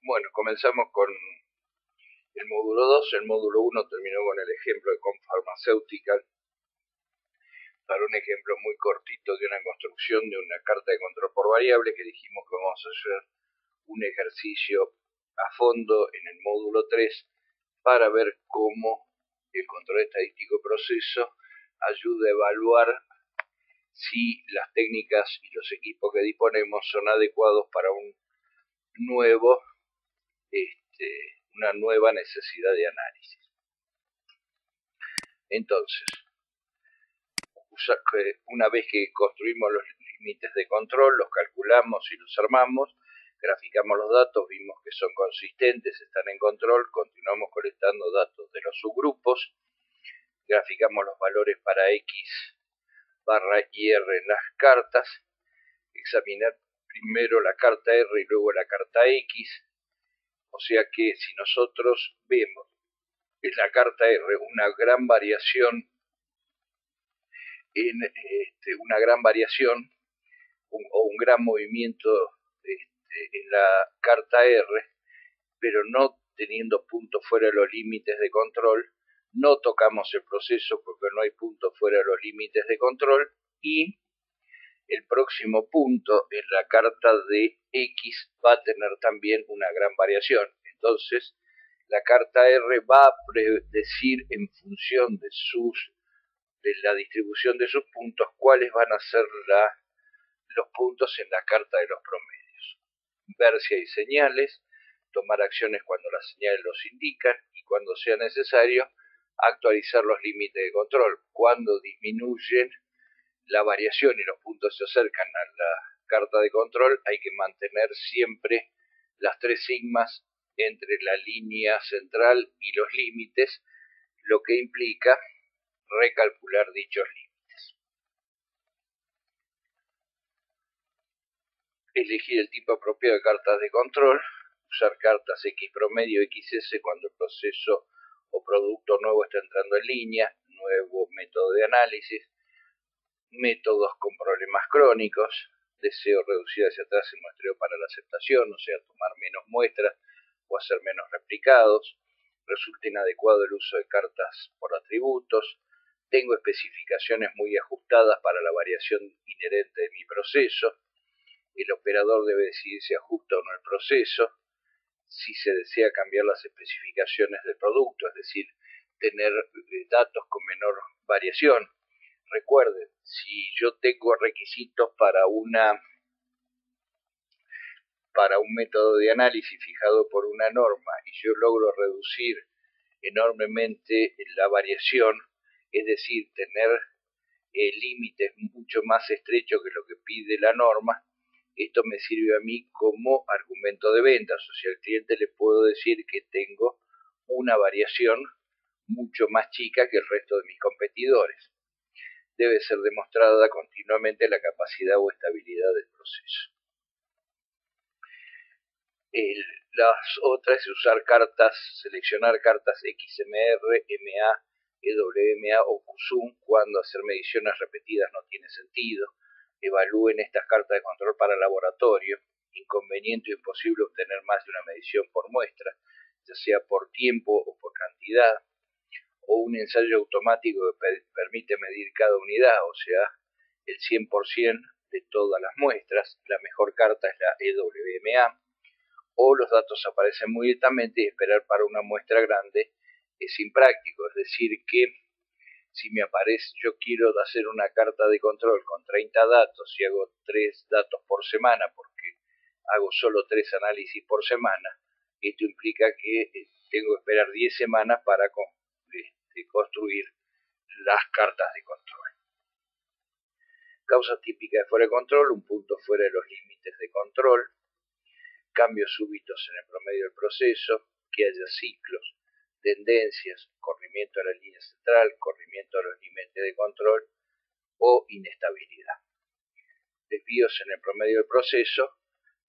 Bueno, comenzamos con el módulo 2. El módulo 1 terminó con el ejemplo de Farmaceutical. Para un ejemplo muy cortito de una construcción de una carta de control por variable, que dijimos que vamos a hacer un ejercicio a fondo en el módulo 3 para ver cómo el control estadístico de proceso ayuda a evaluar si las técnicas y los equipos que disponemos son adecuados para una nueva necesidad de análisis. Entonces, una vez que construimos los límites de control, los calculamos y los armamos, graficamos los datos, vimos que son consistentes, están en control, continuamos colectando datos de los subgrupos, graficamos los valores para X barra y R en las cartas, examinar primero la carta R y luego la carta X, o sea que si nosotros vemos en la carta R una gran variación o un gran movimiento en la carta R, pero no teniendo puntos fuera de los límites de control, no tocamos el proceso porque no hay puntos fuera de los límites de control, y el próximo punto en la carta de X va a tener también una gran variación. Entonces, la carta R va a predecir en función de la distribución de sus puntos cuáles van a ser los puntos en la carta de los promedios. Ver si hay señales, tomar acciones cuando las señales los indican y cuando sea necesario actualizar los límites de control. Cuando disminuyen la variación y los puntos se acercan a la carta de control, hay que mantener siempre las 3 sigmas entre la línea central y los límites, lo que implica recalcular dichos límites. Elegir el tipo apropiado de cartas de control, usar cartas X promedio, XS cuando el proceso o producto nuevo está entrando en línea, nuevo método de análisis, métodos con problemas crónicos, deseo reducir hacia atrás el muestreo para la aceptación, o sea, tomar menos muestras o hacer menos replicados, resulta inadecuado el uso de cartas por atributos, tengo especificaciones muy ajustadas para la variación inherente de mi proceso, el operador debe decidir si ajusta o no el proceso, si se desea cambiar las especificaciones del producto, es decir, tener datos con menor variación. Recuerden, si yo tengo requisitos para un método de análisis fijado por una norma y yo logro reducir enormemente la variación, es decir, tener límites mucho más estrechos que lo que pide la norma, esto me sirve a mí como argumento de ventas. O sea, al cliente le puedo decir que tengo una variación mucho más chica que el resto de mis competidores. Debe ser demostrada continuamente la capacidad o estabilidad del proceso. Las otras es usar seleccionar cartas XMR, MA, EWMA o QSUM cuando hacer mediciones repetidas no tiene sentido. Evalúen estas cartas de control para laboratorio. Inconveniente o imposible obtener más de una medición por muestra, ya sea por tiempo o por cantidad, o un ensayo automático que permite medir cada unidad, o sea, el 100% de todas las muestras. La mejor carta es la EWMA, o los datos aparecen muy lentamente y esperar para una muestra grande es impráctico, es decir que si me aparece, yo quiero hacer una carta de control con 30 datos y hago 3 datos por semana porque hago solo 3 análisis por semana, esto implica que tengo que esperar 10 semanas para construir las cartas de control. Causas típicas de fuera de control: un punto fuera de los límites de control, cambios súbitos en el promedio del proceso, que haya ciclos, tendencias, corrimiento de la línea central, corrimiento de los límites de control o inestabilidad. Desvíos en el promedio del proceso,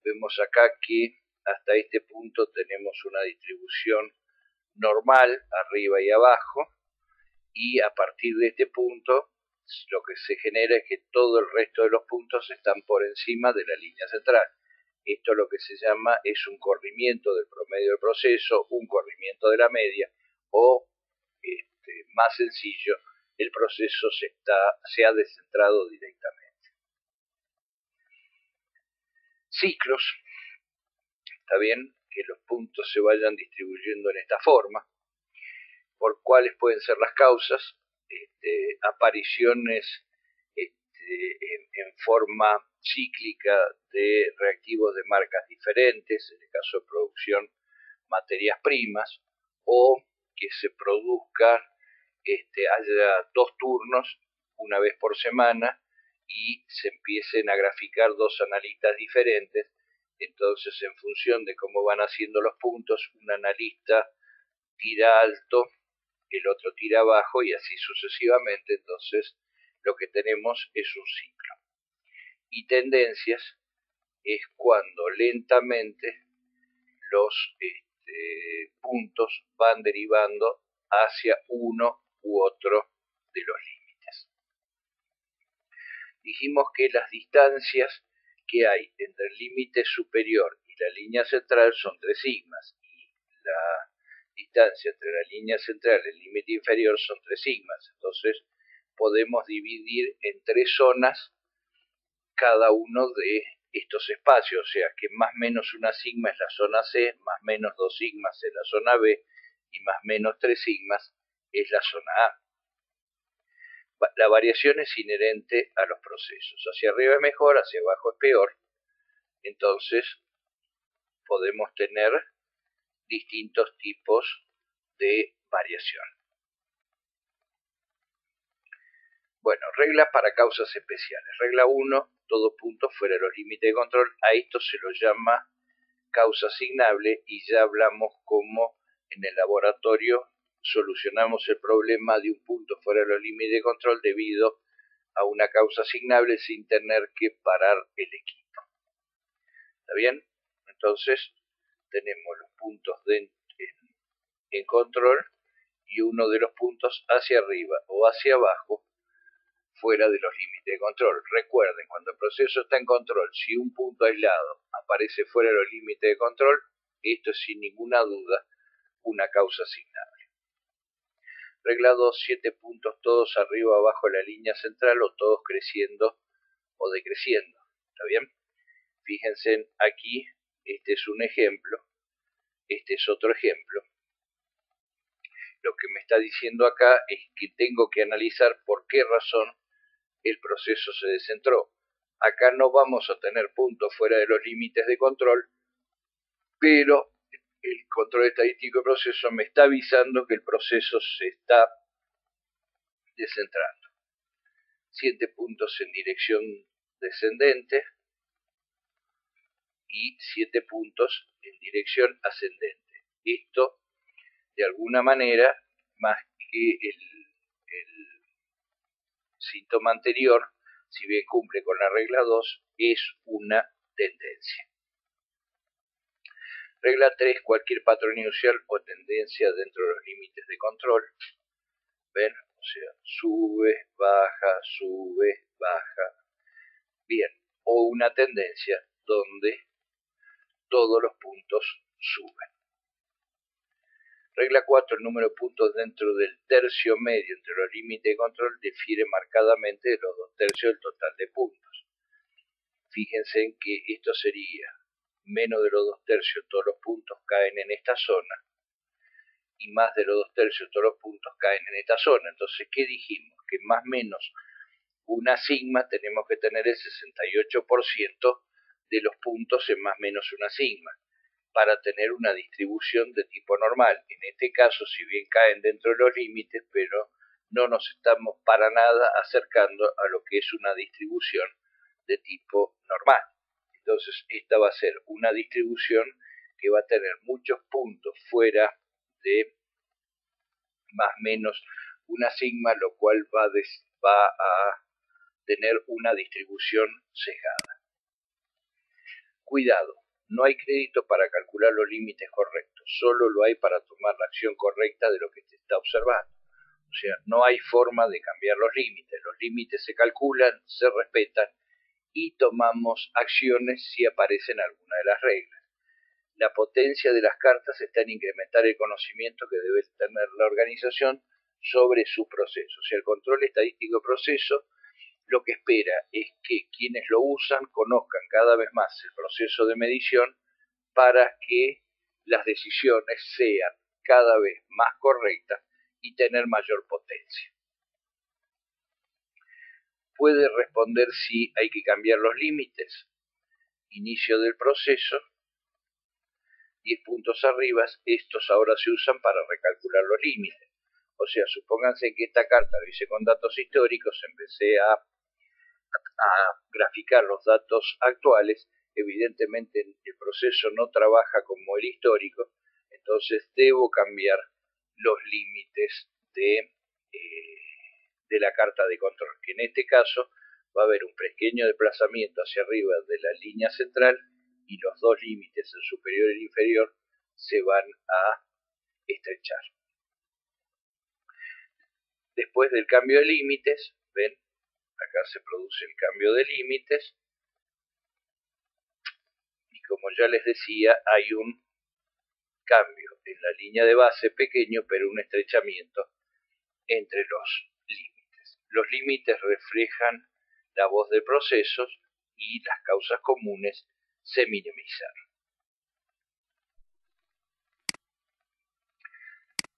vemos acá que hasta este punto tenemos una distribución normal arriba y abajo, y a partir de este punto lo que se genera es que todo el resto de los puntos están por encima de la línea central. esto lo que se llama es un corrimiento del promedio del proceso, un corrimiento de la media, o más sencillo, el proceso se ha descentrado directamente. Ciclos, está bien que los puntos se vayan distribuyendo en esta forma, por cuáles pueden ser las causas, apariciones en forma cíclica de reactivos de marcas diferentes, en el caso de producción materias primas, o que se produzca, haya 2 turnos una vez por semana y se empiecen a graficar 2 analistas diferentes. Entonces, en función de cómo van haciendo los puntos, un analista tira alto, el otro tira abajo y así sucesivamente. Entonces, lo que tenemos es un ciclo. Y tendencias es cuando lentamente los puntos van derivando hacia uno u otro de los límites. Dijimos que las distancias que hay entre el límite superior y la línea central son 3 sigmas, y la distancia entre la línea central y el límite inferior son 3 sigmas. Entonces podemos dividir en 3 zonas cada uno de estos espacios, o sea que más menos 1 sigma es la zona C, más menos 2 sigmas es la zona B y más menos 3 sigmas es la zona A. La variación es inherente a los procesos. Hacia arriba es mejor, hacia abajo es peor. Entonces podemos tener distintos tipos de variación. Bueno, reglas para causas especiales. Regla 1, todo punto fuera de los límites de control. A esto se lo llama causa asignable y ya hablamos cómo en el laboratorio solucionamos el problema de un punto fuera de los límites de control debido a una causa asignable sin tener que parar el equipo. ¿Está bien? Entonces tenemos los puntos en control y uno de los puntos hacia arriba o hacia abajo fuera de los límites de control. Recuerden, cuando el proceso está en control, si un punto aislado aparece fuera de los límites de control, esto es sin ninguna duda una causa asignable. Regla 2, 7 puntos todos arriba o abajo de la línea central o todos creciendo o decreciendo. ¿Está bien? Fíjense aquí, este es un ejemplo, este es otro ejemplo. Lo que me está diciendo acá es que tengo que analizar por qué razón el proceso se descentró. Acá no vamos a tener puntos fuera de los límites de control, pero el control estadístico de proceso me está avisando que el proceso se está descentrando. 7 puntos en dirección descendente y 7 puntos en dirección ascendente. Esto, de alguna manera, más que el síntoma anterior, si bien cumple con la regla 2, es una tendencia. Regla 3, cualquier patrón inusual o tendencia dentro de los límites de control. ¿Ven? O sea, sube, baja. Bien, o una tendencia donde todos los puntos suben. Regla 4, el número de puntos dentro del tercio medio entre los límites de control difiere marcadamente de los 2/3 del total de puntos. Fíjense en que esto sería menos de los 2/3 todos los puntos caen en esta zona y más de los 2/3 todos los puntos caen en esta zona. Entonces, ¿qué dijimos? Que más o menos 1 sigma tenemos que tener el 68% de los puntos en más o menos 1 sigma para tener una distribución de tipo normal. En este caso, si bien caen dentro de los límites, pero no nos estamos para nada acercando a lo que es una distribución de tipo normal. Entonces, esta va a ser una distribución que va a tener muchos puntos fuera de más o menos 1 sigma, lo cual va a tener una distribución sesgada. Cuidado, no hay crédito para calcular los límites correctos, solo lo hay para tomar la acción correcta de lo que se está observando. O sea, no hay forma de cambiar los límites se calculan, se respetan y tomamos acciones si aparecen alguna de las reglas. La potencia de las cartas está en incrementar el conocimiento que debe tener la organización sobre su proceso. O sea, el control estadístico de proceso lo que espera es que quienes lo usan conozcan cada vez más el proceso de medición para que las decisiones sean cada vez más correctas y tener mayor potencia. Puede responder si hay que cambiar los límites. Inicio del proceso, 10 puntos arriba, estos ahora se usan para recalcular los límites. O sea, supónganse que esta carta lo hice con datos históricos, empecé a graficar los datos actuales. Evidentemente el proceso no trabaja como el histórico, entonces debo cambiar los límites de la carta de control, que en este caso va a haber un pequeño desplazamiento hacia arriba de la línea central y los dos límites, el superior y el inferior, se van a estrechar. Después del cambio de límites, ven, acá se produce el cambio de límites y como ya les decía, hay un cambio en la línea de base pequeño, pero un estrechamiento entre los límites. Los límites reflejan la voz de procesos y las causas comunes se minimizaron.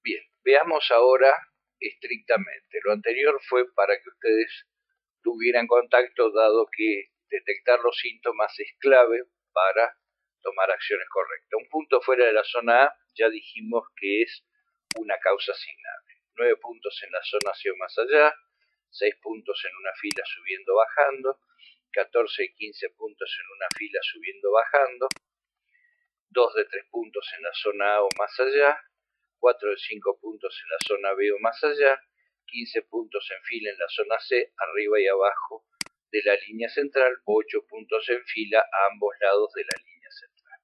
Bien, veamos ahora estrictamente. Lo anterior fue para que ustedes tuvieran contacto, dado que detectar los síntomas es clave para tomar acciones correctas. Un punto fuera de la zona A ya dijimos que es una causa asignable. 9 puntos en la zona C o más allá, 6 puntos en una fila subiendo bajando, 14 y 15 puntos en una fila subiendo bajando, 2 de 3 puntos en la zona A o más allá, 4 de 5 puntos en la zona B o más allá, 15 puntos en fila en la zona C, arriba y abajo de la línea central, 8 puntos en fila a ambos lados de la línea central.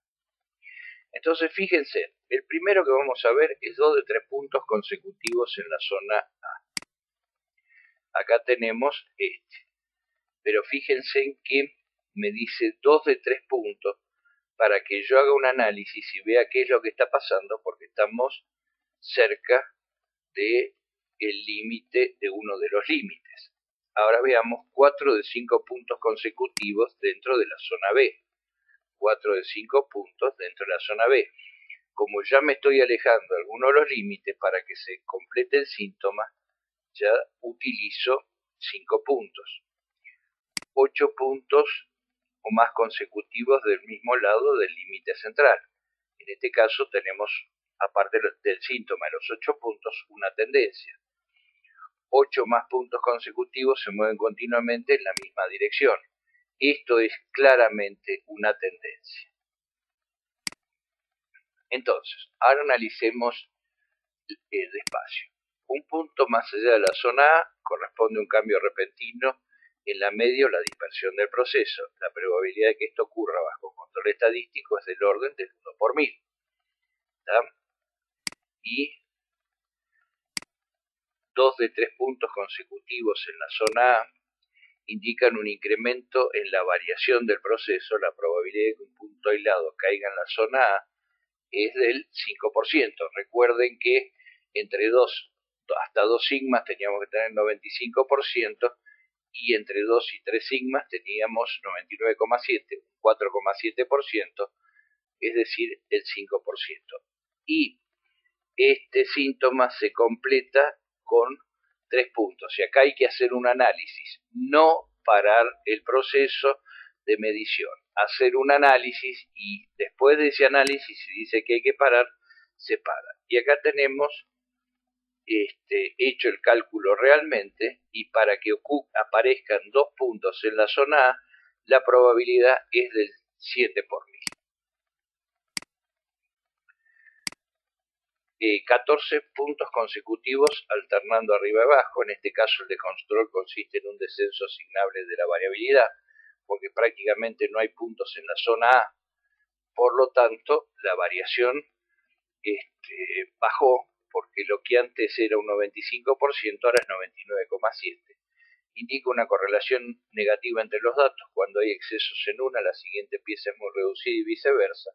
Entonces fíjense, el primero que vamos a ver es 2 de 3 puntos consecutivos en la zona A. Acá tenemos este, pero fíjense en que me dice 2 de 3 puntos para que yo haga un análisis y vea qué es lo que está pasando, porque estamos cerca del límite de uno de los límites. Ahora veamos 4 de 5 puntos consecutivos dentro de la zona B. 4 de 5 puntos dentro de la zona B. Como ya me estoy alejando de alguno de los límites para que se complete el síntoma, ya utilizo 5 puntos. 8 puntos o más consecutivos del mismo lado del límite central. En este caso tenemos, aparte del síntoma de los 8 puntos, una tendencia. 8 más puntos consecutivos se mueven continuamente en la misma dirección. Esto es claramente una tendencia. Entonces, ahora analicemos despacio. Un punto más allá de la zona A corresponde a un cambio repentino en la media o la dispersión del proceso. La probabilidad de que esto ocurra bajo control estadístico es del orden del 1 por 1000. ¿Tá? Y 2 de 3 puntos consecutivos en la zona A indican un incremento en la variación del proceso. La probabilidad de que un punto aislado caiga en la zona A es del 5%. Recuerden que entre hasta 2 sigmas teníamos que tener 95%, y entre 2 y 3 sigmas teníamos 99,7, 4,7%, es decir, el 5%. Y este síntoma se completa con 3 puntos. Y acá hay que hacer un análisis, no parar el proceso de medición. Hacer un análisis y después de ese análisis, si dice que hay que parar, se para. Y acá tenemos hecho el cálculo realmente, y para que aparezcan 2 puntos en la zona A, la probabilidad es del 7 por 1000. 14 puntos consecutivos alternando arriba y abajo. En este caso el de control consiste en un descenso asignable de la variabilidad, porque prácticamente no hay puntos en la zona A. Por lo tanto, la variación bajó, porque lo que antes era un 95% ahora es 99,7%. indica una correlación negativa entre los datos. Cuando hay excesos en una, la siguiente pieza es muy reducida y viceversa.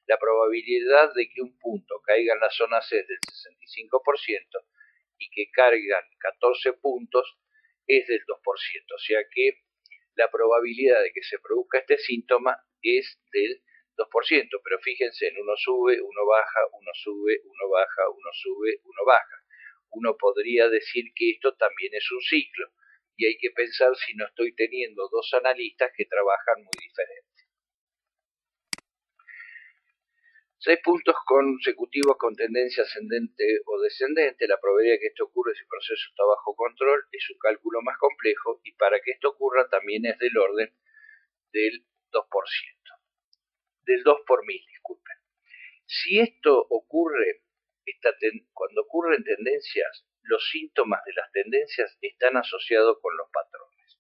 La probabilidad de que un punto caiga en la zona C es del 65% y que cargan 14 puntos es del 2%. O sea que la probabilidad de que se produzca este síntoma es del 2%. Pero fíjense, en uno sube, uno baja, uno sube, uno baja, uno sube, uno baja. Uno podría decir que esto también es un ciclo. Y hay que pensar si no estoy teniendo dos analistas que trabajan muy diferentes. 6 puntos consecutivos con tendencia ascendente o descendente. La probabilidad de que esto ocurra si el proceso está bajo control es un cálculo más complejo y para que esto ocurra también es del orden del 2%. Del 2 por 1000, disculpen. Si esto ocurre, cuando ocurren tendencias, los síntomas de las tendencias están asociados con los patrones.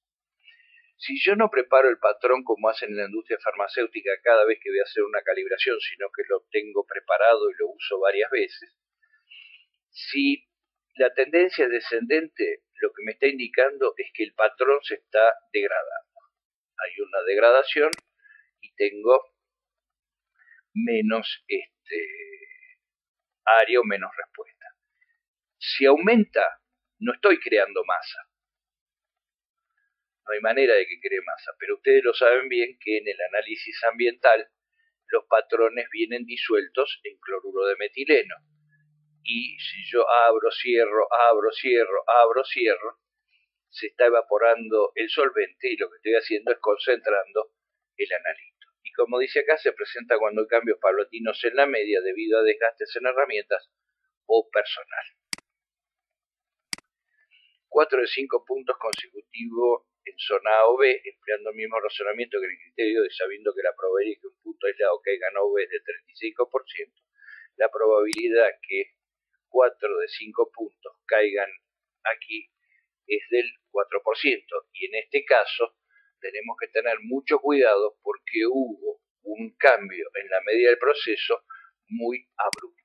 Si yo no preparo el patrón como hacen en la industria farmacéutica cada vez que voy a hacer una calibración, sino que lo tengo preparado y lo uso varias veces, si la tendencia es descendente, lo que me está indicando es que el patrón se está degradando. Hay una degradación y tengo menos área o menos respuesta. Si aumenta, no estoy creando masa. No hay manera de que cree masa, pero ustedes lo saben bien que en el análisis ambiental los patrones vienen disueltos en cloruro de metileno. Y si yo abro, cierro, se está evaporando el solvente y lo que estoy haciendo es concentrando el analito. Y como dice acá, se presenta cuando hay cambios paulatinos en la media debido a desgastes en herramientas o personal. 4 de 5 puntos consecutivos en zona A o B, empleando el mismo razonamiento que el criterio de sabiendo que la probabilidad de que un punto aislado caiga en A o B es del 35%, la probabilidad que 4 de 5 puntos caigan aquí es del 4%. Y en este caso tenemos que tener mucho cuidado porque hubo un cambio en la media del proceso muy abrupto.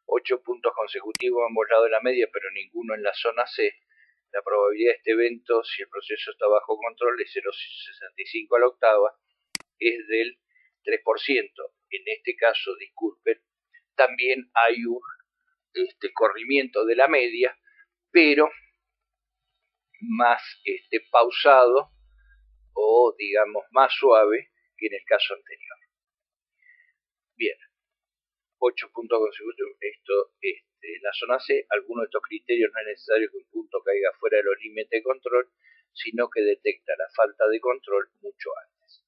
8 puntos consecutivos a ambos lados de la media, pero ninguno en la zona C. La probabilidad de este evento, si el proceso está bajo control, es 0,65 a la octava, es del 3%. En este caso, disculpen, también hay un corrimiento de la media, pero más pausado o, digamos, más suave que en el caso anterior. Bien. 8 puntos consecutivos, esto en la zona C. Algunos de estos criterios no es necesario que un punto caiga fuera de los límites de control, sino que detecta la falta de control mucho antes.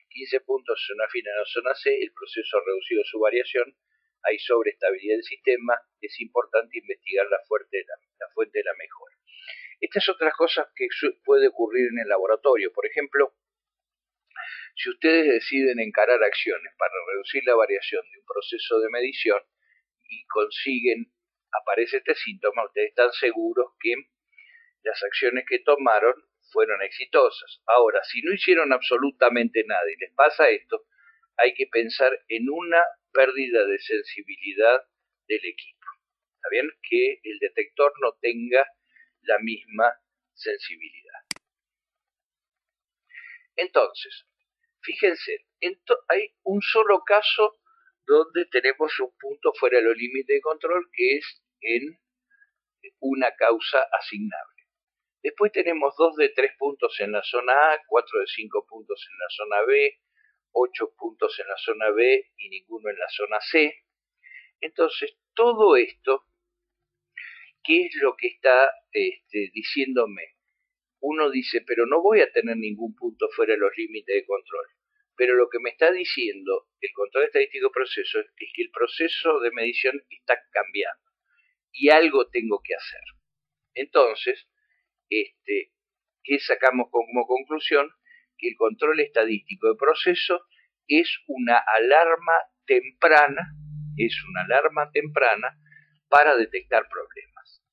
15 puntos en zona fina en la zona C, el proceso ha reducido su variación, hay sobreestabilidad del sistema, es importante investigar la fuente de la mejora. Estas otras cosas que puede ocurrir en el laboratorio, por ejemplo, si ustedes deciden encarar acciones para reducir la variación de un proceso de medición y aparece este síntoma, ustedes están seguros que las acciones que tomaron fueron exitosas. Ahora, si no hicieron absolutamente nada y les pasa esto, hay que pensar en una pérdida de sensibilidad del equipo. ¿Está bien? Que el detector no tenga la misma sensibilidad. Entonces, fíjense, hay un solo caso donde tenemos un punto fuera de los límites de control, que es en una causa asignable. Después tenemos 2 de 3 puntos en la zona A, 4 de 5 puntos en la zona B, 8 puntos en la zona B y ninguno en la zona C. Entonces, todo esto, ¿qué es lo que está diciéndome? Uno dice, pero no voy a tener ningún punto fuera de los límites de control. Pero lo que me está diciendo el control estadístico de procesos es que el proceso de medición está cambiando y algo tengo que hacer. Entonces, ¿qué sacamos como conclusión? Que el control estadístico de procesos es una alarma temprana, para detectar problemas.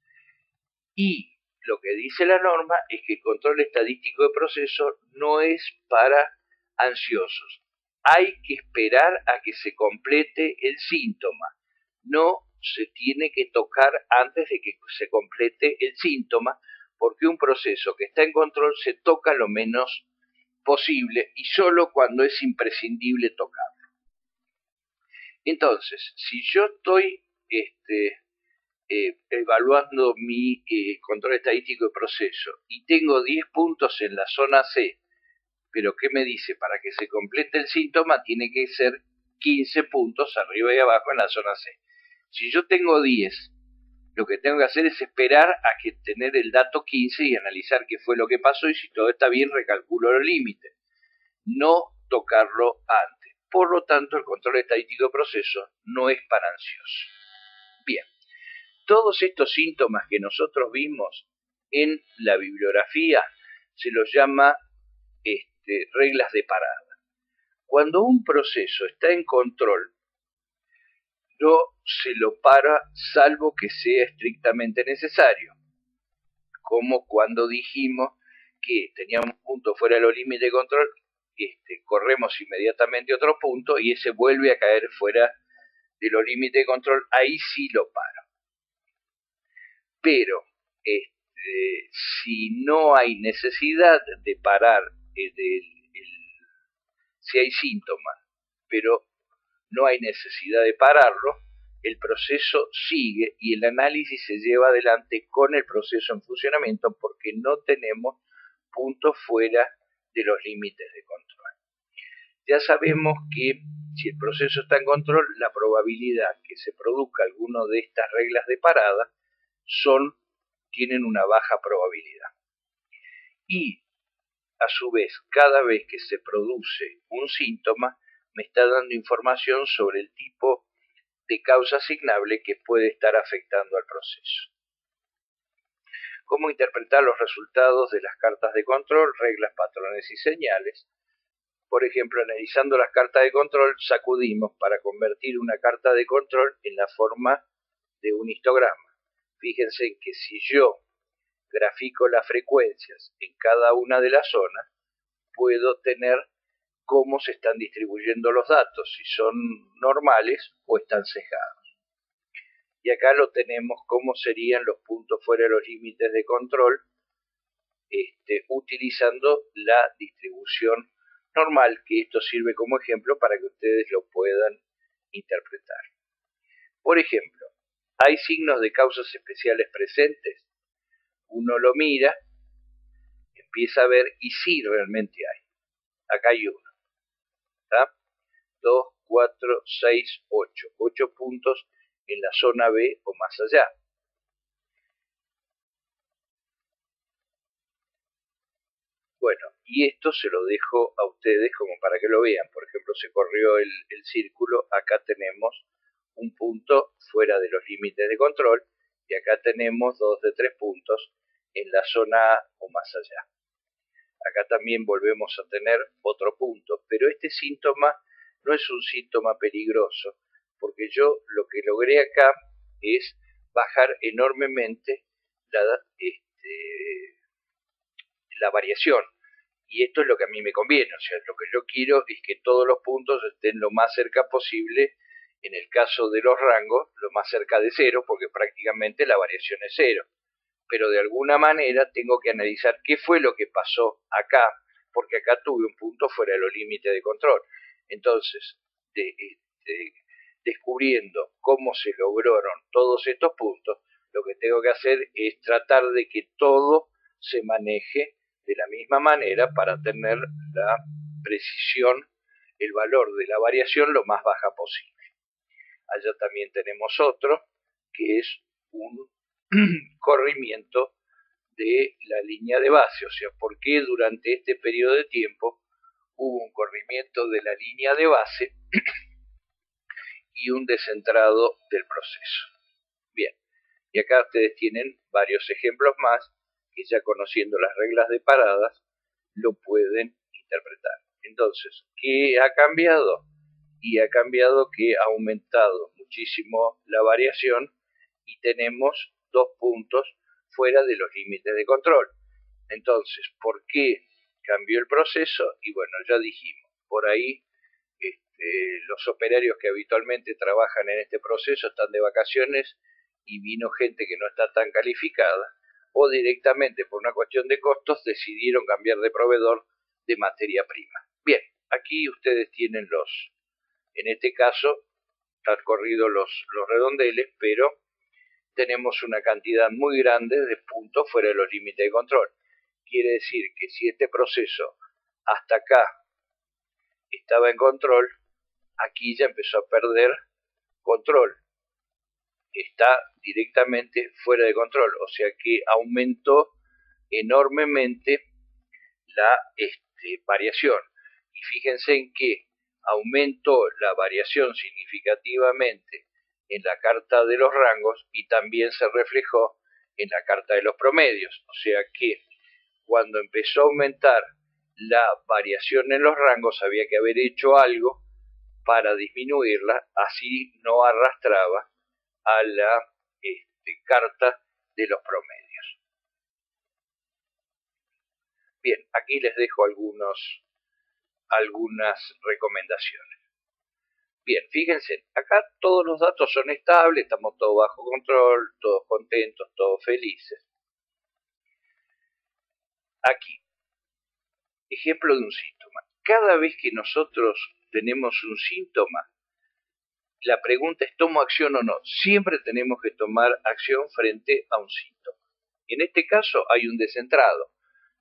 Y lo que dice la norma es que el control estadístico de procesos no es para ansiosos. Hay que esperar a que se complete el síntoma. No se tiene que tocar antes de que se complete el síntoma, porque un proceso que está en control se toca lo menos posible y solo cuando es imprescindible tocarlo. Entonces, si yo estoy evaluando mi control estadístico de proceso y tengo 10 puntos en la zona C, pero ¿qué me dice? Para que se complete el síntoma tiene que ser 15 puntos arriba y abajo en la zona C. Si yo tengo 10, lo que tengo que hacer es esperar a que tener el dato 15 y analizar qué fue lo que pasó, y si todo está bien recalculo los límites, no tocarlo antes. Por lo tanto, el control estadístico de proceso no es para ansiosos. Bien, todos estos síntomas que nosotros vimos en la bibliografía se los llama reglas de parada. Cuando un proceso está en control, no se lo para salvo que sea estrictamente necesario, como cuando dijimos que teníamos un punto fuera de los límites de control, corremos inmediatamente otro punto y ese vuelve a caer fuera de los límites de control, ahí sí lo paro. Pero si no hay necesidad de parar, si hay síntomas, pero no hay necesidad de pararlo, el proceso sigue y el análisis se lleva adelante con el proceso en funcionamiento porque no tenemos puntos fuera de los límites de control. Ya sabemos que si el proceso está en control, la probabilidad que se produzca alguno de estas reglas de parada tienen una baja probabilidad. Y a su vez, cada vez que se produce un síntoma, me está dando información sobre el tipo de causa asignable que puede estar afectando al proceso. ¿Cómo interpretar los resultados de las cartas de control, reglas, patrones y señales? Por ejemplo, analizando las cartas de control, sacudimos para convertir una carta de control en la forma de un histograma. Fíjense que si yo grafico las frecuencias en cada una de las zonas, puedo tener cómo se están distribuyendo los datos, si son normales o están sesgados. Y acá lo tenemos cómo serían los puntos fuera de los límites de control, utilizando la distribución normal, que esto sirve como ejemplo para que ustedes lo puedan interpretar. Por ejemplo, ¿hay signos de causas especiales presentes? Uno lo mira, empieza a ver y sí realmente hay. Acá hay uno. ¿Está? 2, 4, 6, 8. 8 puntos en la zona B o más allá. Bueno, y esto se lo dejo a ustedes como para que lo vean. Por ejemplo, se corrió el círculo. Acá tenemos un punto fuera de los límites de control y acá tenemos 2 de 3 puntos en la zona A o más allá. Acá también volvemos a tener otro punto, pero este síntoma no es un síntoma peligroso, porque yo lo que logré acá es bajar enormemente la variación, y esto es lo que a mí me conviene. O sea, lo que yo quiero es que todos los puntos estén lo más cerca posible, en el caso de los rangos, lo más cerca de cero, porque prácticamente la variación es cero. Pero de alguna manera tengo que analizar qué fue lo que pasó acá, porque acá tuve un punto fuera de los límites de control. Entonces, descubriendo cómo se lograron todos estos puntos, lo que tengo que hacer es tratar de que todo se maneje de la misma manera para tener la precisión, el valor de la variación lo más baja posible. Allá también tenemos otro, que es un corrimiento de la línea de base, o sea, por qué durante este periodo de tiempo hubo un corrimiento de la línea de base y un descentrado del proceso. Bien, y acá ustedes tienen varios ejemplos más que, ya conociendo las reglas de paradas, lo pueden interpretar. Entonces, ¿qué ha cambiado? Y ha cambiado que ha aumentado muchísimo la variación y tenemos 2 puntos fuera de los límites de control. Entonces, ¿por qué cambió el proceso? Y bueno, ya dijimos, por ahí los operarios que habitualmente trabajan en este proceso están de vacaciones y vino gente que no está tan calificada, o directamente por una cuestión de costos decidieron cambiar de proveedor de materia prima. Bien, aquí ustedes tienen en este caso, están corridos los redondeles, pero tenemos una cantidad muy grande de puntos fuera de los límites de control. Quiere decir que si este proceso hasta acá estaba en control, aquí ya empezó a perder control. Está directamente fuera de control, o sea que aumentó enormemente la variación. Y fíjense en que aumentó la variación significativamente en la carta de los rangos y también se reflejó en la carta de los promedios. O sea que cuando empezó a aumentar la variación en los rangos había que haber hecho algo para disminuirla, así no arrastraba a la carta de los promedios. Bien, aquí les dejo algunas recomendaciones. Bien, fíjense, acá todos los datos son estables, estamos todos bajo control, todos contentos, todos felices. Aquí, ejemplo de un síntoma. Cada vez que nosotros tenemos un síntoma, la pregunta es, ¿tomo acción o no? Siempre tenemos que tomar acción frente a un síntoma. En este caso hay un descentrado.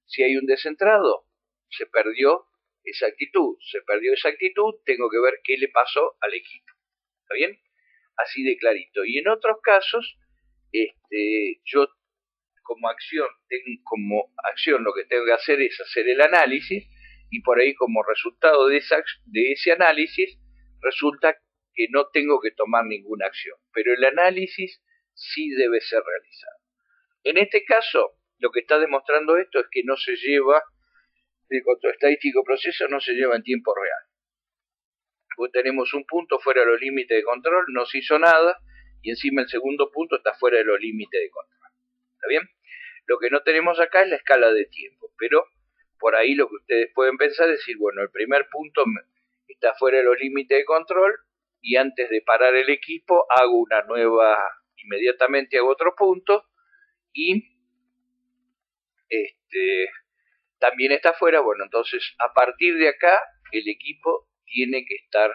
Si hay un descentrado, se perdió esa actitud. Tengo que ver qué le pasó al equipo. ¿Está bien? Así de clarito. Y en otros casos, yo como acción lo que tengo que hacer es hacer el análisis y por ahí como resultado de ese análisis resulta que no tengo que tomar ninguna acción. Pero el análisis sí debe ser realizado. En este caso, lo que está demostrando esto es que no se lleva, el control estadístico proceso no se lleva en tiempo real. Porque tenemos un punto fuera de los límites de control, no se hizo nada, y encima el segundo punto está fuera de los límites de control. ¿Está bien? Lo que no tenemos acá es la escala de tiempo, pero por ahí lo que ustedes pueden pensar es decir, bueno, el primer punto está fuera de los límites de control, y antes de parar el equipo hago una nueva, inmediatamente hago otro punto, y también está fuera. Bueno, entonces a partir de acá el equipo tiene que estar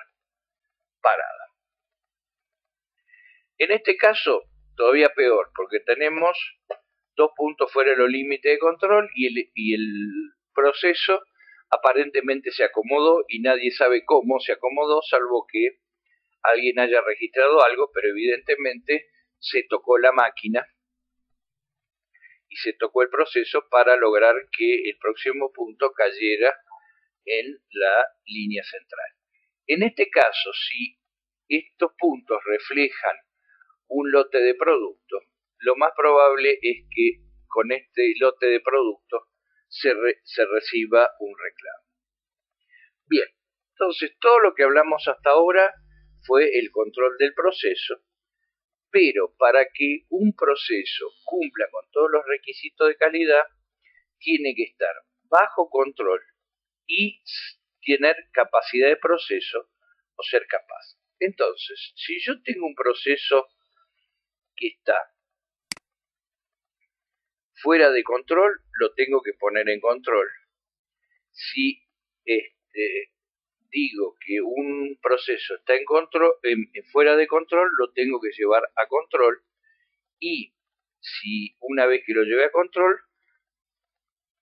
parado. En este caso todavía peor, porque tenemos dos puntos fuera de los límites de control y el proceso aparentemente se acomodó y nadie sabe cómo se acomodó, salvo que alguien haya registrado algo, pero evidentemente se tocó la máquina y se tocó el proceso para lograr que el próximo punto cayera en la línea central. En este caso, si estos puntos reflejan un lote de producto, lo más probable es que con este lote de producto se reciba un reclamo. Bien, entonces todo lo que hablamos hasta ahora fue el control del proceso, pero para que un proceso cumpla con todos los requisitos de calidad, tiene que estar bajo control y tener capacidad de proceso o ser capaz. Entonces, si yo tengo un proceso que está fuera de control, lo tengo que poner en control. Si digo que un proceso está fuera de control, lo tengo que llevar a control, y si una vez que lo lleve a control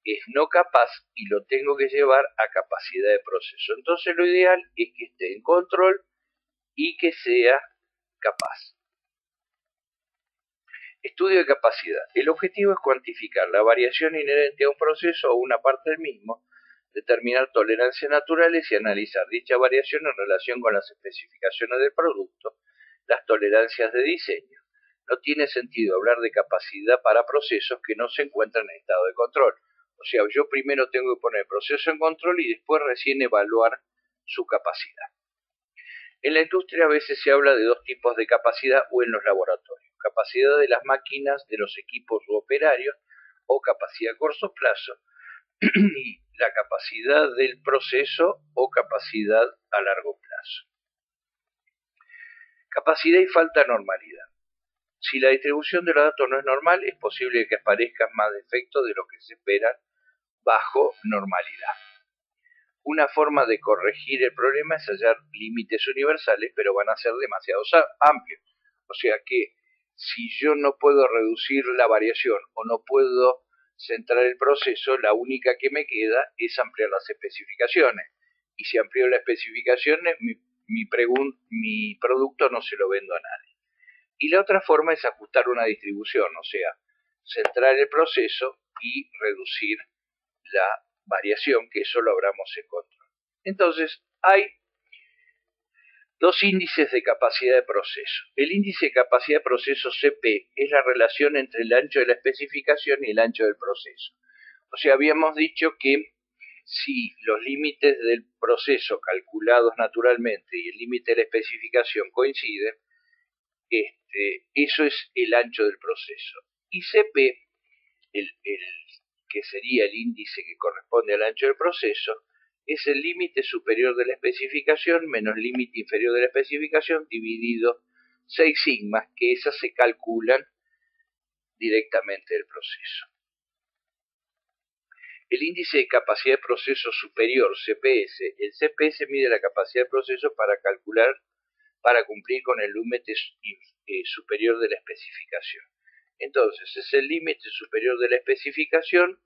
es no capaz y lo tengo que llevar a capacidad de proceso. Entonces lo ideal es que esté en control y que sea capaz. Estudio de capacidad. El objetivo es cuantificar la variación inherente a un proceso o una parte del mismo, determinar tolerancias naturales y analizar dicha variación en relación con las especificaciones del producto, las tolerancias de diseño. No tiene sentido hablar de capacidad para procesos que no se encuentran en estado de control. O sea, yo primero tengo que poner el proceso en control y después recién evaluar su capacidad. En la industria a veces se habla de dos tipos de capacidad o en los laboratorios. Capacidad de las máquinas, de los equipos u operarios, o capacidad a corto plazo, y la capacidad del proceso o capacidad a largo plazo. Capacidad y falta de normalidad. Si la distribución de los datos no es normal, es posible que aparezcan más defectos de lo que se esperan bajo normalidad. Una forma de corregir el problema es hallar límites universales, pero van a ser demasiado amplios. O sea que si yo no puedo reducir la variación o no puedo centrar el proceso, la única que me queda es ampliar las especificaciones. Y si amplío las especificaciones, mi producto no se lo vendo a nadie. Y la otra forma es ajustar una distribución, o sea, centrar el proceso y reducir la variación, que eso lo hablamos en control. Entonces, hay dos índices de capacidad de proceso. El índice de capacidad de proceso CP es la relación entre el ancho de la especificación y el ancho del proceso. O sea, habíamos dicho que si los límites del proceso calculados naturalmente y el límite de la especificación coinciden, eso es el ancho del proceso. Y CP, que sería el índice que corresponde al ancho del proceso, es el límite superior de la especificación menos límite inferior de la especificación dividido 6 sigmas, que esas se calculan directamente del proceso. El índice de capacidad de proceso superior, CPS, el CPS mide la capacidad de proceso para cumplir con el límite superior de la especificación. Entonces, es el límite superior de la especificación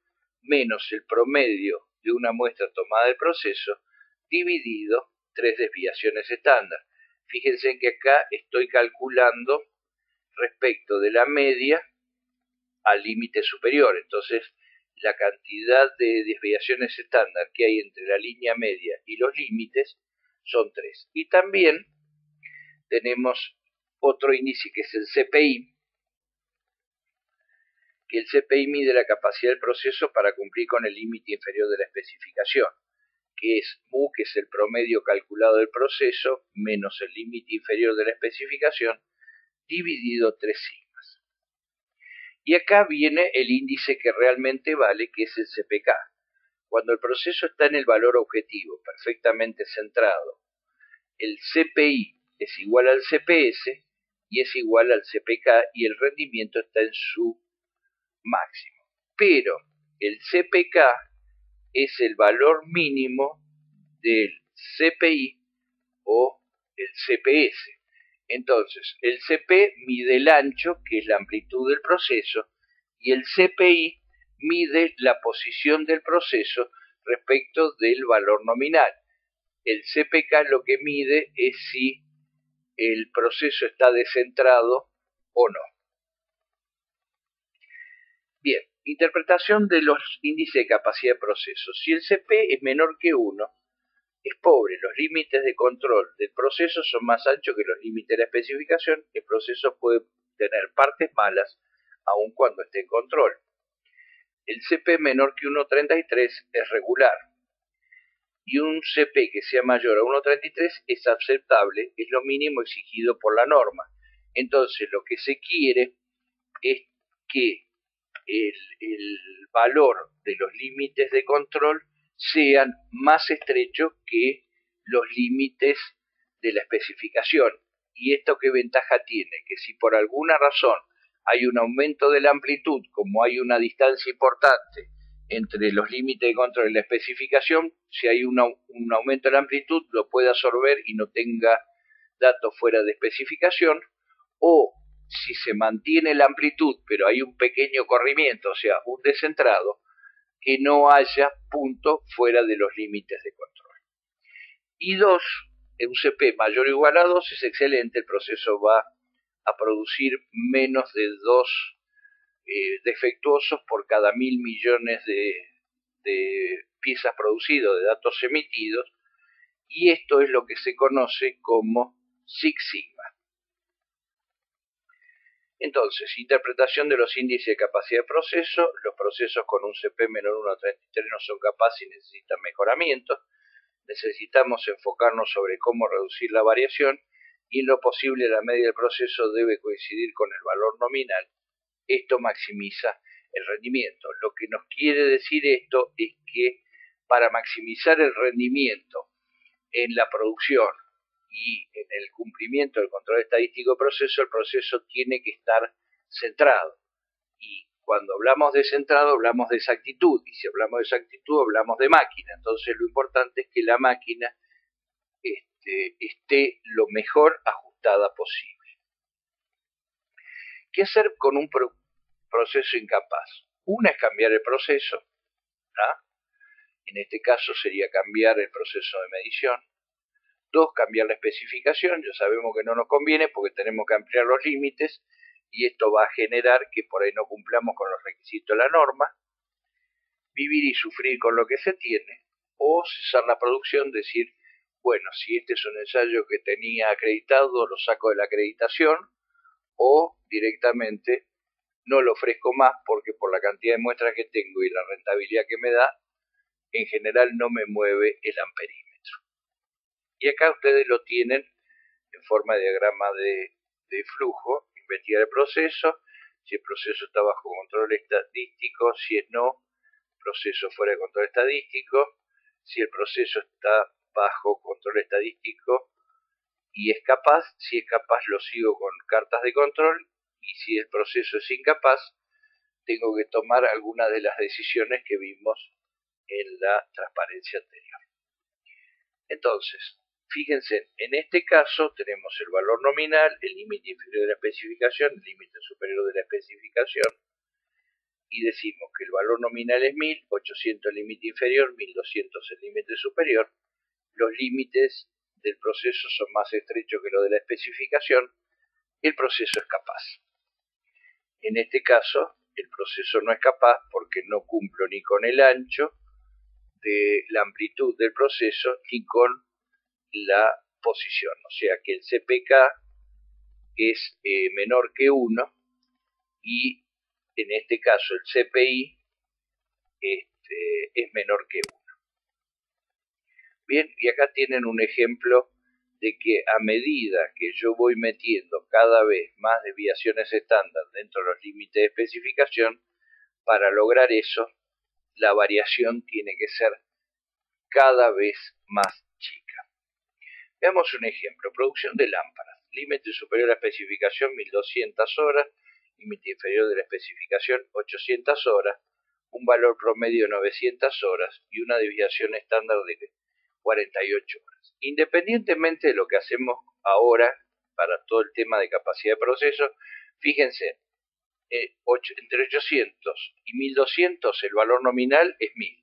menos el promedio de una muestra tomada del proceso dividido 3 desviaciones estándar. Fíjense que acá estoy calculando respecto de la media al límite superior. Entonces, la cantidad de desviaciones estándar que hay entre la línea media y los límites son 3. Y también tenemos otro índice que es el CPI, que el CPI mide la capacidad del proceso para cumplir con el límite inferior de la especificación, que es mu, que es el promedio calculado del proceso, menos el límite inferior de la especificación, dividido 3 sigmas. Y acá viene el índice que realmente vale, que es el CPK. Cuando el proceso está en el valor objetivo, perfectamente centrado, el CPI es igual al CPS y es igual al CPK y el rendimiento está en su máximo. Pero el CPK es el valor mínimo del CPI o el CPS. Entonces, el CP mide el ancho, que es la amplitud del proceso, y el CPI mide la posición del proceso respecto del valor nominal. El CPK lo que mide es si el proceso está descentrado o no. Bien, interpretación de los índices de capacidad de proceso. Si el CP es menor que 1, es pobre. Los límites de control del proceso son más anchos que los límites de la especificación. El proceso puede tener partes malas aun cuando esté en control. El CP menor que 1,33 es regular. Y un CP que sea mayor a 1,33 es aceptable, es lo mínimo exigido por la norma. Entonces, lo que se quiere es que el valor de los límites de control sean más estrechos que los límites de la especificación. ¿Y esto qué ventaja tiene? Que si por alguna razón hay un aumento de la amplitud, como hay una distancia importante entre los límites de control y la especificación, si hay un aumento de la amplitud, lo puede absorber y no tenga datos fuera de especificación, o si se mantiene la amplitud, pero hay un pequeño corrimiento, o sea, un descentrado, que no haya punto fuera de los límites de control. Y 2, un CP mayor o igual a 2 es excelente, el proceso va a producir menos de 2 defectuosos por cada 1000 millones de piezas producidas, de datos emitidos, y esto es lo que se conoce como Six Sigma. Entonces, interpretación de los índices de capacidad de proceso. Los procesos con un CP menor 1,33 no son capaces y necesitan mejoramiento. Necesitamos enfocarnos sobre cómo reducir la variación y en lo posible la media del proceso debe coincidir con el valor nominal. Esto maximiza el rendimiento. Lo que nos quiere decir esto es que para maximizar el rendimiento en la producción y en el cumplimiento del control estadístico de proceso, el proceso tiene que estar centrado. Y cuando hablamos de centrado, hablamos de exactitud. Y si hablamos de exactitud, hablamos de máquina. Entonces lo importante es que la máquina esté lo mejor ajustada posible. ¿Qué hacer con un proceso incapaz? Una es cambiar el proceso. En este caso sería cambiar el proceso de medición. Dos, cambiar la especificación. Ya sabemos que no nos conviene porque tenemos que ampliar los límites y esto va a generar que por ahí no cumplamos con los requisitos de la norma. Vivir y sufrir con lo que se tiene, o cesar la producción, decir, bueno, si este es un ensayo que tenía acreditado, lo saco de la acreditación, o directamente no lo ofrezco más porque por la cantidad de muestras que tengo y la rentabilidad que me da, en general no me mueve el amperímetro. Y acá ustedes lo tienen en forma de diagrama de flujo, investigar el proceso, si el proceso está bajo control estadístico, si es no, proceso fuera de control estadístico, si el proceso está bajo control estadístico y es capaz, si es capaz lo sigo con cartas de control y si el proceso es incapaz, tengo que tomar algunas de las decisiones que vimos en la transparencia anterior. Entonces, fíjense, en este caso tenemos el valor nominal, el límite inferior de la especificación, el límite superior de la especificación, y decimos que el valor nominal es 1000, 800 el límite inferior, 1200 el límite superior. Los límites del proceso son más estrechos que los de la especificación. El proceso es capaz. En este caso, el proceso no es capaz porque no cumplo ni con el ancho de la amplitud del proceso ni con la posición. O sea que el CPK es menor que 1 y en este caso el CPI es menor que 1. Bien, y acá tienen un ejemplo de que a medida que yo voy metiendo cada vez más desviaciones estándar dentro de los límites de especificación, para lograr eso, la variación tiene que ser cada vez más chica. Veamos un ejemplo, producción de lámparas, límite superior a la especificación 1200 horas, límite inferior de la especificación 800 horas, un valor promedio de 900 horas y una desviación estándar de 48 horas. Independientemente de lo que hacemos ahora para todo el tema de capacidad de proceso, fíjense, entre 800 y 1200 el valor nominal es 1000,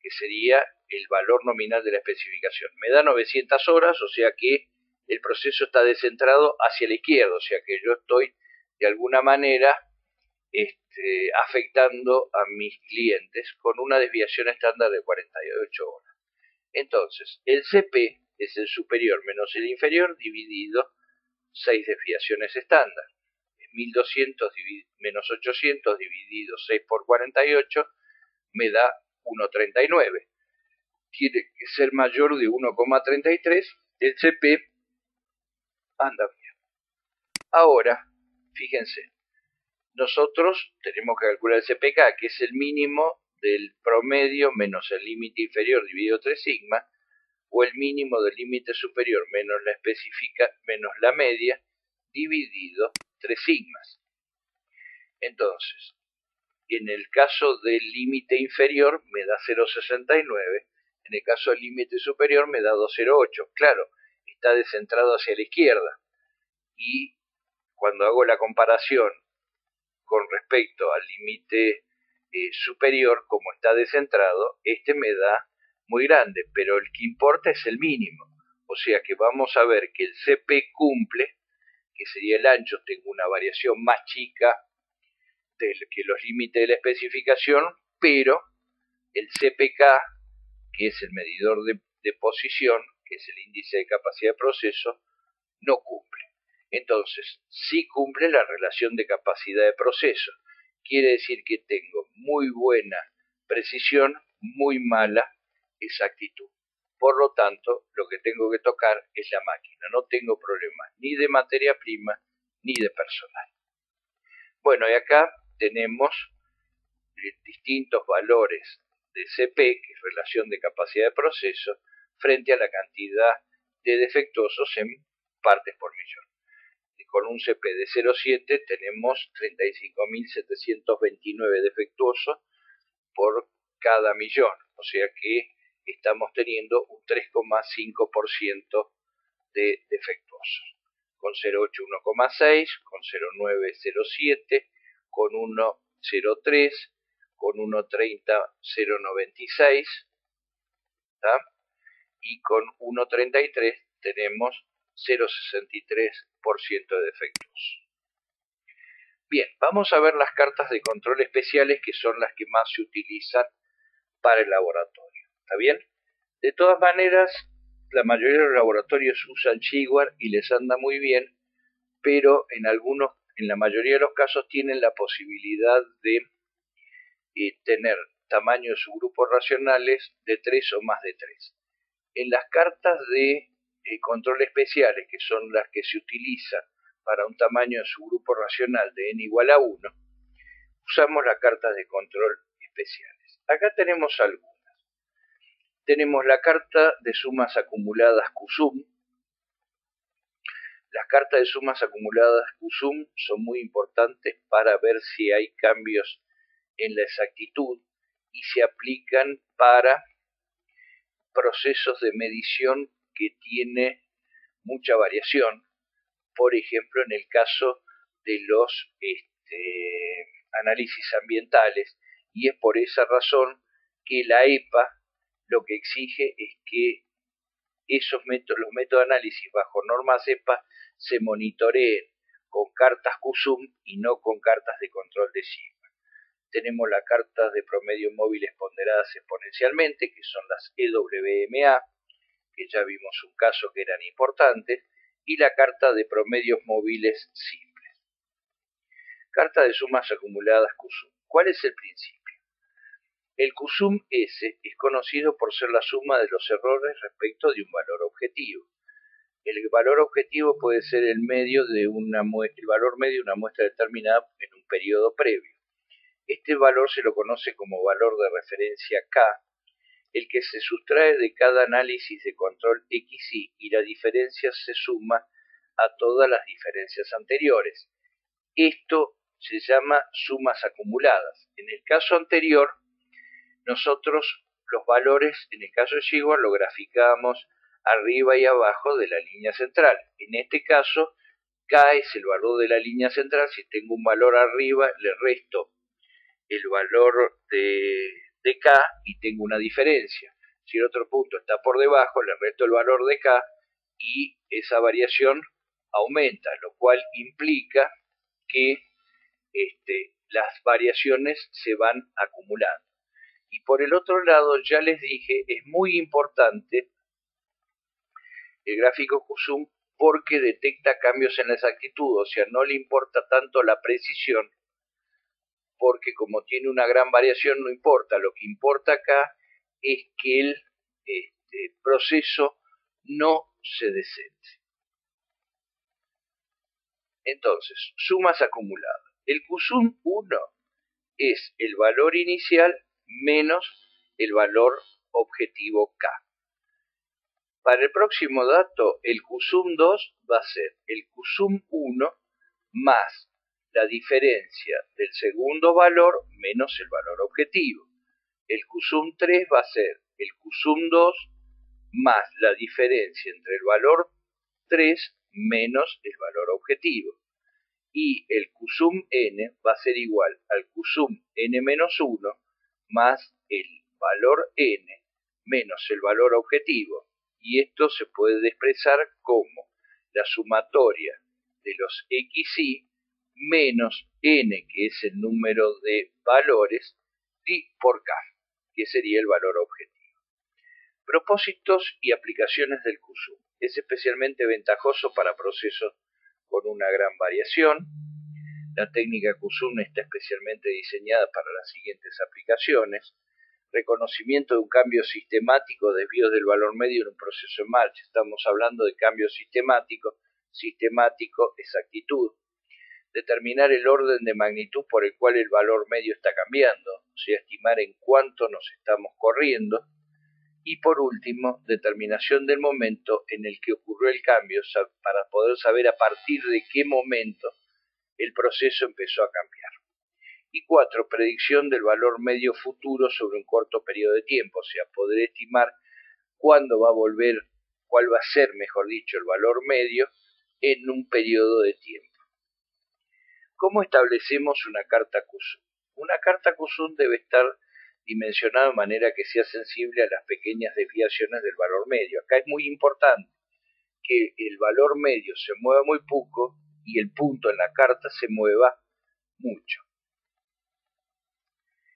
que sería el valor nominal de la especificación. Me da 900 horas, o sea que el proceso está descentrado hacia la izquierda, o sea que yo estoy de alguna manera afectando a mis clientes con una desviación estándar de 48 horas. Entonces, el CP es el superior menos el inferior dividido 6 desviaciones estándar. 1200 menos 800 dividido 6 por 48 me da 1,39. Tiene que ser mayor de 1,33. El CP anda bien. Ahora, fíjense, nosotros tenemos que calcular el CPK, que es el mínimo del promedio menos el límite inferior dividido 3 sigma, o el mínimo del límite superior menos la específica menos la media dividido 3 sigmas. Entonces, en el caso del límite inferior me da 0,69, en el caso del límite superior me da 2,08. Claro, está descentrado hacia la izquierda. Y cuando hago la comparación con respecto al límite superior, como está descentrado, este me da muy grande, pero el que importa es el mínimo. O sea que vamos a ver que el CP cumple, que sería el ancho, tengo una variación más chica que los límites de la especificación, pero el CPK, que es el medidor de posición, que es el índice de capacidad de proceso, no cumple. Entonces, sí cumple la relación de capacidad de proceso. Quiere decir que tengo muy buena precisión, muy mala exactitud. Por lo tanto, lo que tengo que tocar es la máquina. No tengo problemas ni de materia prima ni de personal. Bueno, y acá tenemos distintos valores de CP, que es relación de capacidad de proceso, frente a la cantidad de defectuosos en partes por millón. Y con un CP de 0,7 tenemos 35.729 defectuosos por cada millón, o sea que estamos teniendo un 3,5% de defectuosos, con 0,8 1,6, con 0,9 0,7, con 1,03, con 1,30 0,96, y con 1,33 tenemos 0,63% de defectuosos. Bien, vamos a ver las cartas de control especiales, que son las que más se utilizan para el laboratorio. ¿Está bien? De todas maneras, la mayoría de los laboratorios usan Shigward y les anda muy bien, pero en la mayoría de los casos tienen la posibilidad de tener tamaño de subgrupos racionales de 3 o más de 3. En las cartas de control especiales, que son las que se utilizan para un tamaño de subgrupo racional de n igual a 1, usamos las cartas de control especiales. Acá tenemos algunas. Tenemos la carta de sumas acumuladas QSUM. Las cartas de sumas acumuladas QSUM son muy importantes para ver si hay cambios en la exactitud y se aplican para procesos de medición que tiene mucha variación. Por ejemplo, en el caso de los análisis ambientales, y es por esa razón que la EPA lo que exige es que los métodos de análisis bajo normas EPA se monitoreen con cartas QSUM y no con cartas de control de sigma. Tenemos las cartas de promedios móviles ponderadas exponencialmente, que son las EWMA, que ya vimos un caso que eran importantes, y la carta de promedios móviles simples. Carta de sumas acumuladas QSUM. ¿Cuál es el principio? El QSUM S es conocido por ser la suma de los errores respecto de un valor objetivo. El valor objetivo puede ser el valor medio de una muestra determinada en un periodo previo. Este valor se lo conoce como valor de referencia K, el que se sustrae de cada análisis de control XY, y la diferencia se suma a todas las diferencias anteriores. Esto se llama sumas acumuladas. En el caso anterior, nosotros los valores, en el caso de Shigward, lo graficábamos arriba y abajo de la línea central. En este caso, K es el valor de la línea central. Si tengo un valor arriba, le resto el valor de K y tengo una diferencia. Si el otro punto está por debajo, le resto el valor de K y esa variación aumenta, lo cual implica que las variaciones se van acumulando. Y por el otro lado, ya les dije, es muy importante el gráfico QSUM porque detecta cambios en la exactitud, o sea, no le importa tanto la precisión, porque como tiene una gran variación no importa. Lo que importa acá es que el proceso no se descentre. Entonces, sumas acumuladas. El QSUM 1 es el valor inicial menos el valor objetivo K. Para el próximo dato, el QSUM 2 va a ser el QSUM 1 más la diferencia del segundo valor menos el valor objetivo. El QSUM 3 va a ser el QSUM 2 más la diferencia entre el valor 3 menos el valor objetivo. Y el QSUM n va a ser igual al QSUM n-1 más el valor n menos el valor objetivo. Y esto se puede expresar como la sumatoria de los XY menos n, que es el número de valores, y por K, que sería el valor objetivo. Propósitos y aplicaciones del QSUM. Es especialmente ventajoso para procesos con una gran variación. La técnica QSUM está especialmente diseñada para las siguientes aplicaciones: reconocimiento de un cambio sistemático, desvíos del valor medio en un proceso en marcha. Estamos hablando de cambio sistemático, exactitud. Determinar el orden de magnitud por el cual el valor medio está cambiando, o sea, estimar en cuánto nos estamos corriendo. Y por último, determinación del momento en el que ocurrió el cambio para poder saber a partir de qué momento el proceso empezó a cambiar. Y 4, predicción del valor medio futuro sobre un corto periodo de tiempo, o sea, poder estimar cuándo va a volver, cuál va a ser, mejor dicho, el valor medio en un periodo de tiempo. ¿Cómo establecemos una carta QSUM? Una carta QSUM debe estar dimensionada de manera que sea sensible a las pequeñas desviaciones del valor medio. Acá es muy importante que el valor medio se mueva muy poco y el punto en la carta se mueva mucho.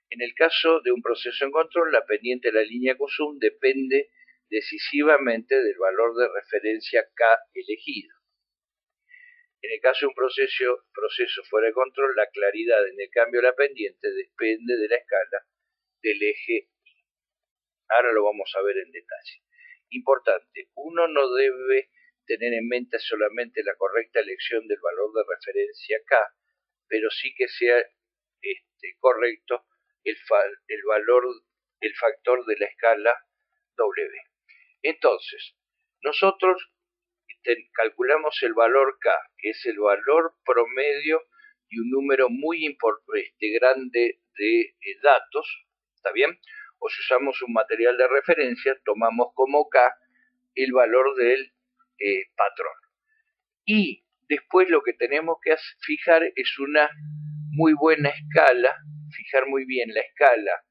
En el caso de un proceso en control, la pendiente de la línea QSUM depende decisivamente del valor de referencia K elegido. En el caso de un proceso fuera de control, la claridad en el cambio de la pendiente depende de la escala del eje I. Ahora lo vamos a ver en detalle. Importante, uno no debe tener en mente solamente la correcta elección del valor de referencia K, pero sí que sea correcto el factor de la escala W. Entonces, nosotros calculamos el valor K, que es el valor promedio de un número muy grande de datos, ¿está bien? O si usamos un material de referencia, tomamos como K el valor del patrón. Y después lo que tenemos que fijar es una muy buena escala, fijar muy bien la escala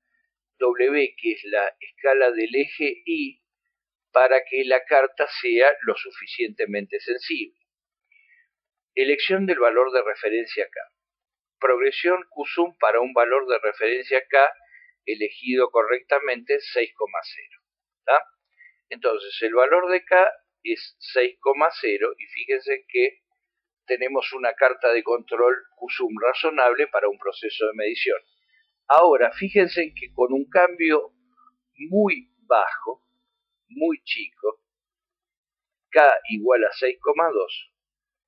W, que es la escala del eje I, para que la carta sea lo suficientemente sensible. Elección del valor de referencia K. Progresión QSUM para un valor de referencia K elegido correctamente 6,0. Entonces el valor de K es 6,0 y fíjense que tenemos una carta de control QSUM razonable para un proceso de medición. Ahora fíjense que con un cambio muy bajo, muy chico, K igual a 6,2,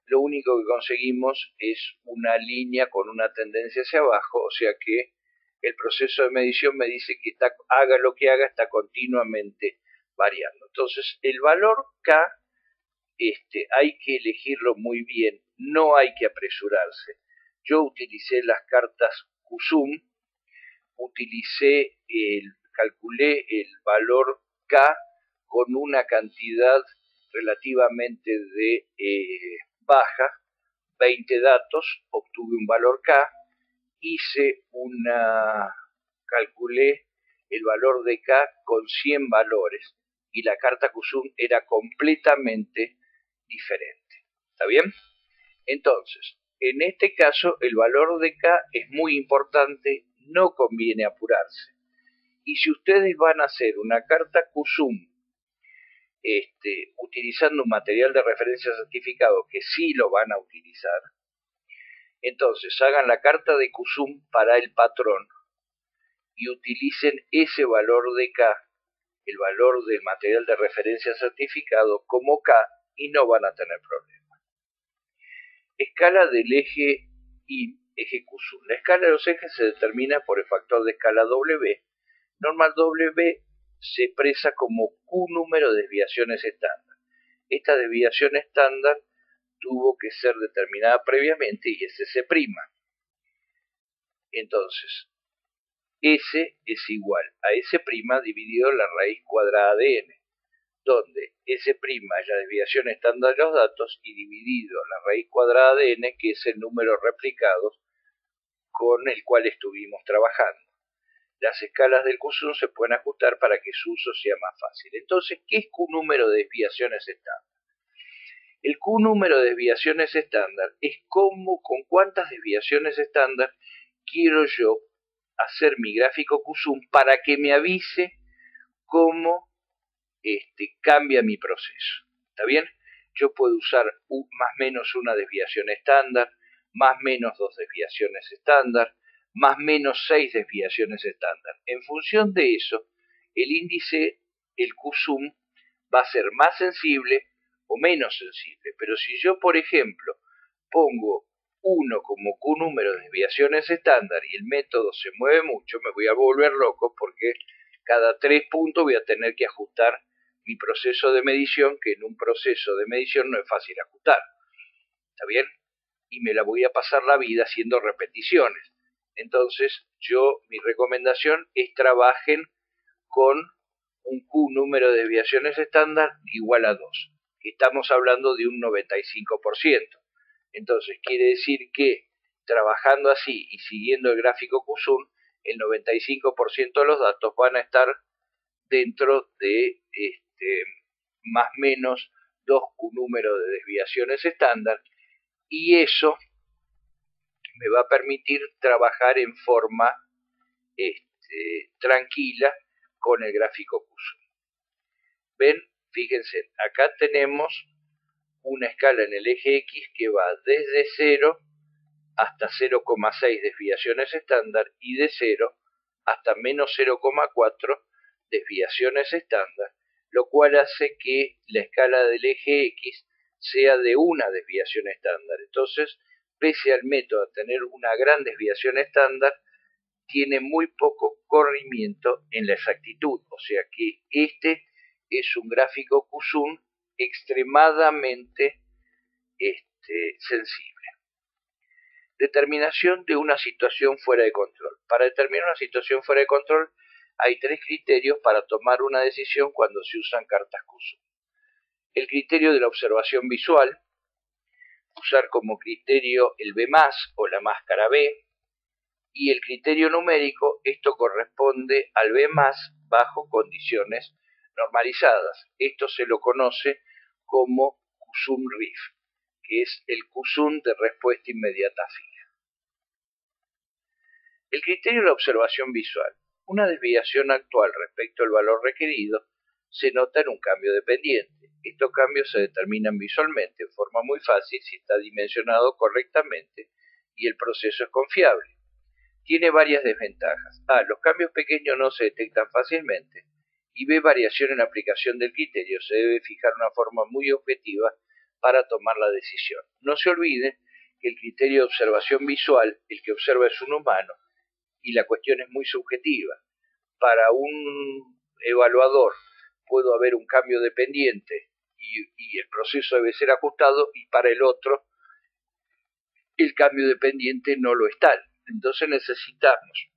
lo único que conseguimos es una línea con una tendencia hacia abajo, o sea que el proceso de medición me dice que haga lo que haga, está continuamente variando. Entonces el valor K hay que elegirlo muy bien, no hay que apresurarse. Yo utilicé las cartas QSUM, calculé el valor K con una cantidad relativamente baja, 20 datos, obtuve un valor K, calculé el valor de K con 100 valores y la carta QSUM era completamente diferente. ¿Está bien? Entonces, en este caso el valor de K es muy importante, no conviene apurarse. Y si ustedes van a hacer una carta QSUM utilizando un material de referencia certificado, que sí lo van a utilizar, entonces hagan la carta de QSUM para el patrón y utilicen ese valor de K, el valor del material de referencia certificado, como K y no van a tener problema. Escala del eje I, eje QSUM. La escala de los ejes se determina por el factor de escala W. Normal W se expresa como Q número de desviaciones estándar. Esta desviación estándar tuvo que ser determinada previamente y es S'. Entonces, S es igual a S' dividido la raíz cuadrada de n, donde S' es la desviación estándar de los datos y dividido la raíz cuadrada de n, que es el número replicado con el cual estuvimos trabajando. Las escalas del QSUM se pueden ajustar para que su uso sea más fácil. Entonces, ¿qué es Q número de desviaciones estándar? El Q número de desviaciones estándar es con cuántas desviaciones estándar quiero yo hacer mi gráfico QSUM para que me avise cómo cambia mi proceso. ¿Está bien? Yo puedo usar más o menos una desviación estándar, más o menos 2 desviaciones estándar, más o menos 6 desviaciones estándar. En función de eso, el índice, el QSUM, va a ser más sensible o menos sensible. Pero si yo, por ejemplo, pongo 1 como Q número de desviaciones estándar y el método se mueve mucho, me voy a volver loco porque Cada 3 puntos voy a tener que ajustar mi proceso de medición, que en un proceso de medición no es fácil ajustar. ¿Está bien? Y me la voy a pasar la vida haciendo repeticiones. Entonces, mi recomendación es trabajen con un Q número de desviaciones estándar igual a 2. Estamos hablando de un 95%. Entonces, quiere decir que trabajando así y siguiendo el gráfico QSUM, el 95% de los datos van a estar dentro de más o menos 2 Q número de desviaciones estándar, y eso me va a permitir trabajar en forma tranquila con el gráfico QSUM. ¿Ven? Fíjense, acá tenemos una escala en el eje X que va desde 0 hasta 0,6 desviaciones estándar y de 0 hasta menos 0,4 desviaciones estándar, lo cual hace que la escala del eje X sea de una desviación estándar. Entonces, pese al método a tener una gran desviación estándar, tiene muy poco corrimiento en la exactitud, o sea que este es un gráfico QSUM extremadamente sensible. Determinación de una situación fuera de control. Para determinar una situación fuera de control hay 3 criterios para tomar una decisión cuando se usan cartas QSUM. El criterio de la observación visual, usar como criterio el B+ o la máscara B, y el criterio numérico, esto corresponde al B+ bajo condiciones normalizadas. Esto se lo conoce como QSUM-RIF, que es el QSUM de respuesta inmediata fija. El criterio de la observación visual. Una desviación actual respecto al valor requerido se nota en un cambio dependiente. Estos cambios se determinan visualmente en forma muy fácil si está dimensionado correctamente y el proceso es confiable. Tiene varias desventajas. A. Los cambios pequeños no se detectan fácilmente. Y B. Variación en la aplicación del criterio. Se debe fijar una forma muy objetiva para tomar la decisión. No se olvide que el criterio de observación visual, el que observa es un humano, y la cuestión es muy subjetiva. Para un evaluador puede haber un cambio dependiente y el proceso debe ser ajustado, y para el otro el cambio dependiente no lo es tal. Entonces necesitamos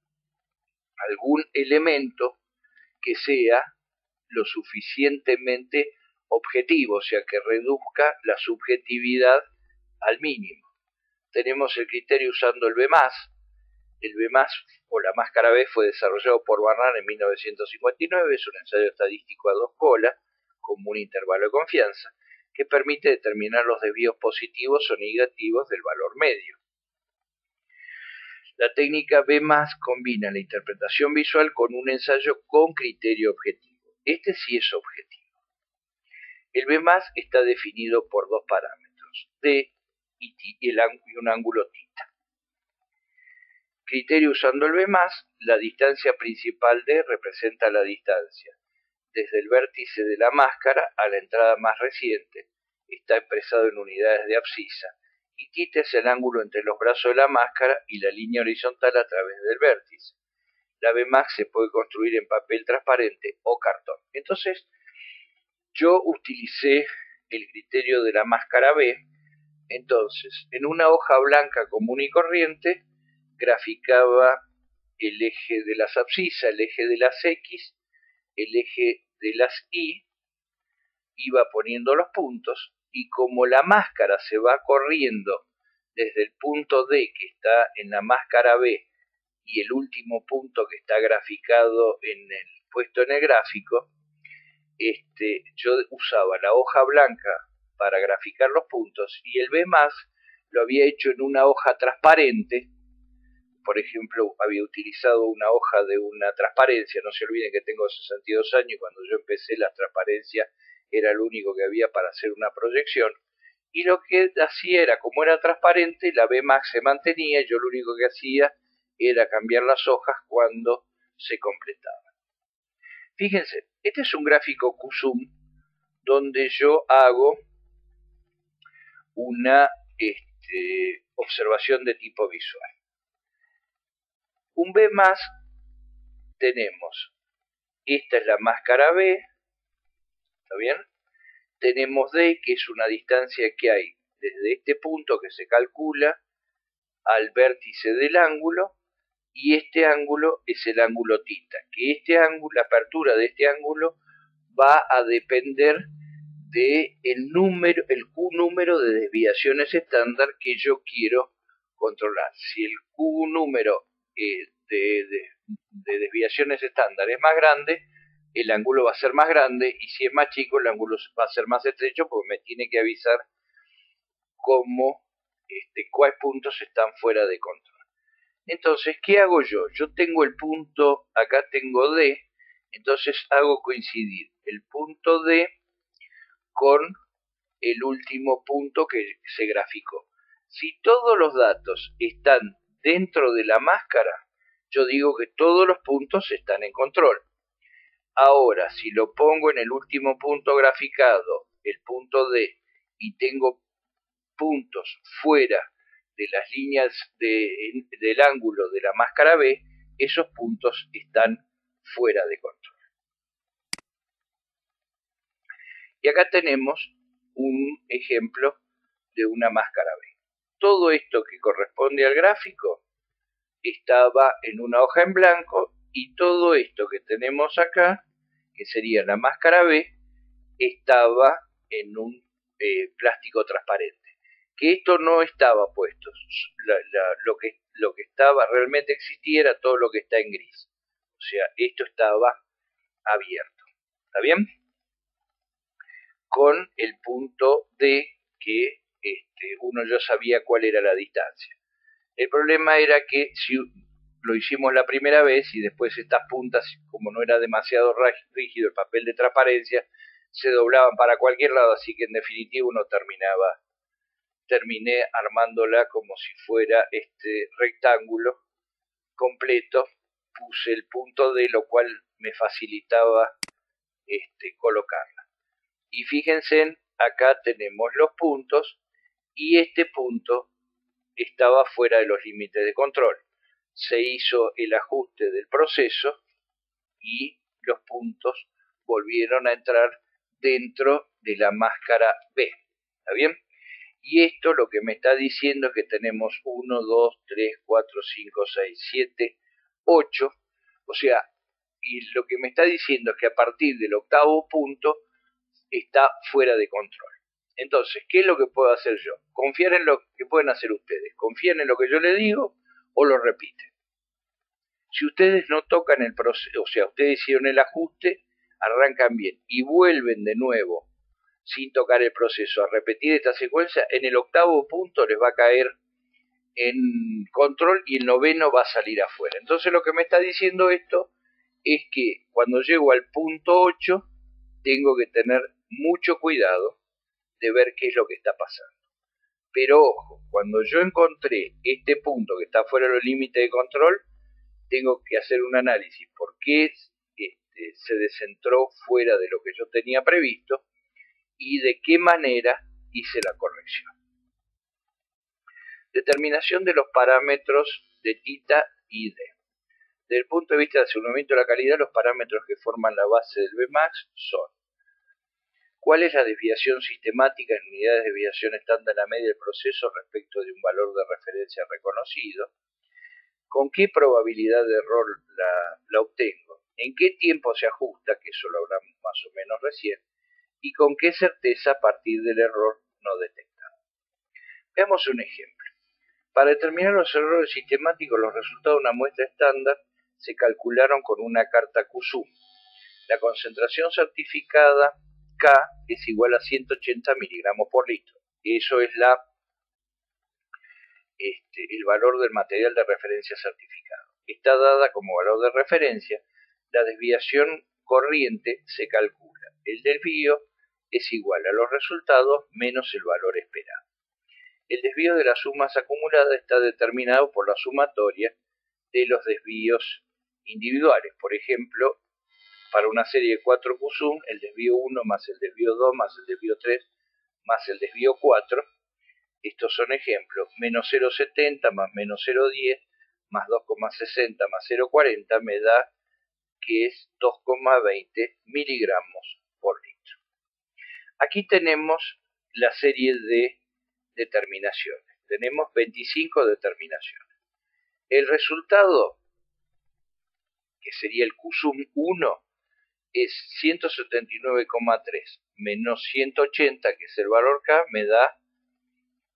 algún elemento que sea lo suficientemente objetivo, o sea, que reduzca la subjetividad al mínimo. Tenemos el criterio usando el B+. El B+ o la máscara B fue desarrollado por Barnard en 1959, es un ensayo estadístico a 2 colas, como un intervalo de confianza, que permite determinar los desvíos positivos o negativos del valor medio. La técnica B+ combina la interpretación visual con un ensayo con criterio objetivo. Este sí es objetivo. El B+ está definido por 2 parámetros, D y un ángulo θ. Criterio usando el B+, la distancia principal D representa la distancia desde el vértice de la máscara a la entrada más reciente. Está expresado en unidades de abscisa. Y θ es el ángulo entre los brazos de la máscara y la línea horizontal a través del vértice. La B+ se puede construir en papel transparente o cartón. Entonces, yo utilicé el criterio de la máscara B. Entonces, en una hoja blanca común y corriente, graficaba el eje de las abscisas, el eje de las X, el eje de las Y, iba poniendo los puntos, y como la máscara se va corriendo desde el punto D que está en la máscara B y el último punto que está graficado puesto en el gráfico, yo usaba la hoja blanca para graficar los puntos, y el B+ lo había hecho en una hoja transparente. Por ejemplo, había utilizado una hoja de una transparencia. No se olviden que tengo 62 años y cuando yo empecé la transparencia era lo único que había para hacer una proyección, y lo que hacía era, como era transparente, la B+ se mantenía, y yo lo único que hacía era cambiar las hojas cuando se completaban. Fíjense, este es un gráfico QSUM donde yo hago una observación de tipo visual. Un B+, tenemos esta es la máscara B, ¿está bien? Tenemos D, que es una distancia que hay desde este punto que se calcula al vértice del ángulo, y este ángulo es el ángulo θ, que este ángulo, la apertura de este ángulo va a depender de el Q número de desviaciones estándar que yo quiero controlar. Si el Q número de desviaciones estándar es más grande, el ángulo va a ser más grande, y si es más chico, el ángulo va a ser más estrecho, porque me tiene que avisar cuáles puntos están fuera de control. Entonces, ¿qué hago yo? Yo tengo el punto, acá tengo D, entonces hago coincidir el punto D con el último punto que se graficó. Si todos los datos están dentro de la máscara, yo digo que todos los puntos están en control. Ahora, si lo pongo en el último punto graficado, el punto D, y tengo puntos fuera de las líneas del ángulo de la máscara B, esos puntos están fuera de control. Y acá tenemos un ejemplo de una máscara B. Todo esto que corresponde al gráfico estaba en una hoja en blanco, y todo esto que tenemos acá, que sería la máscara B, estaba en un plástico transparente. Que esto no estaba puesto. Lo que estaba realmente existía era todo lo que está en gris. O sea, esto estaba abierto. ¿Está bien? Con el punto D, que uno ya sabía cuál era la distancia. El problema era que si lo hicimos la primera vez y después estas puntas, como no era demasiado rígido el papel de transparencia, se doblaban para cualquier lado, así que en definitiva uno terminé armándola como si fuera este rectángulo completo. Puse el punto D, lo cual me facilitaba colocarla. Y fíjense, acá tenemos los puntos, y este punto estaba fuera de los límites de control. Se hizo el ajuste del proceso y los puntos volvieron a entrar dentro de la máscara B. ¿Está bien? Y esto lo que me está diciendo es que tenemos 1, 2, 3, 4, 5, 6, 7, 8. O sea, y lo que me está diciendo es que a partir del octavo punto está fuera de control. Entonces, ¿qué es lo que puedo hacer yo? Confiar en lo que pueden hacer ustedes. Confían en lo que yo les digo o lo repiten. Si ustedes no tocan el proceso, o sea, ustedes hicieron el ajuste, arrancan bien y vuelven de nuevo sin tocar el proceso a repetir esta secuencia, en el octavo punto les va a caer en control y el noveno va a salir afuera. Entonces lo que me está diciendo esto es que cuando llego al punto 8 tengo que tener mucho cuidado de ver qué es lo que está pasando. Pero ojo, cuando yo encontré este punto que está fuera de los límites de control, tengo que hacer un análisis por qué se descentró fuera de lo que yo tenía previsto y de qué manera hice la corrección. Determinación de los parámetros de θ y D. Desde el punto de vista del aseguramiento de la calidad, los parámetros que forman la base del Bmax son: ¿cuál es la desviación sistemática en unidades de desviación estándar a la media del proceso respecto de un valor de referencia reconocido? ¿Con qué probabilidad de error la obtengo? ¿En qué tiempo se ajusta? Que eso lo hablamos más o menos recién. ¿Y con qué certeza a partir del error no detectado? Veamos un ejemplo. Para determinar los errores sistemáticos, los resultados de una muestra estándar se calcularon con una carta Q-sum. La concentración certificada K es igual a 180 miligramos por litro. Eso es el valor del material de referencia certificado. Está dada como valor de referencia. La desviación corriente se calcula. El desvío es igual a los resultados menos el valor esperado. El desvío de las sumas acumuladas está determinado por la sumatoria de los desvíos individuales. Por ejemplo, para una serie de 4 Q-sum, el desvío 1 más el desvío 2 más el desvío 3 más el desvío 4, estos son ejemplos, menos 0,70 más menos 0,10 más 2,60 más 0,40 me da que es 2,20 miligramos por litro. Aquí tenemos la serie de determinaciones. Tenemos 25 determinaciones. El resultado, que sería el QSUM 1, es 179,3 menos 180, que es el valor K, me da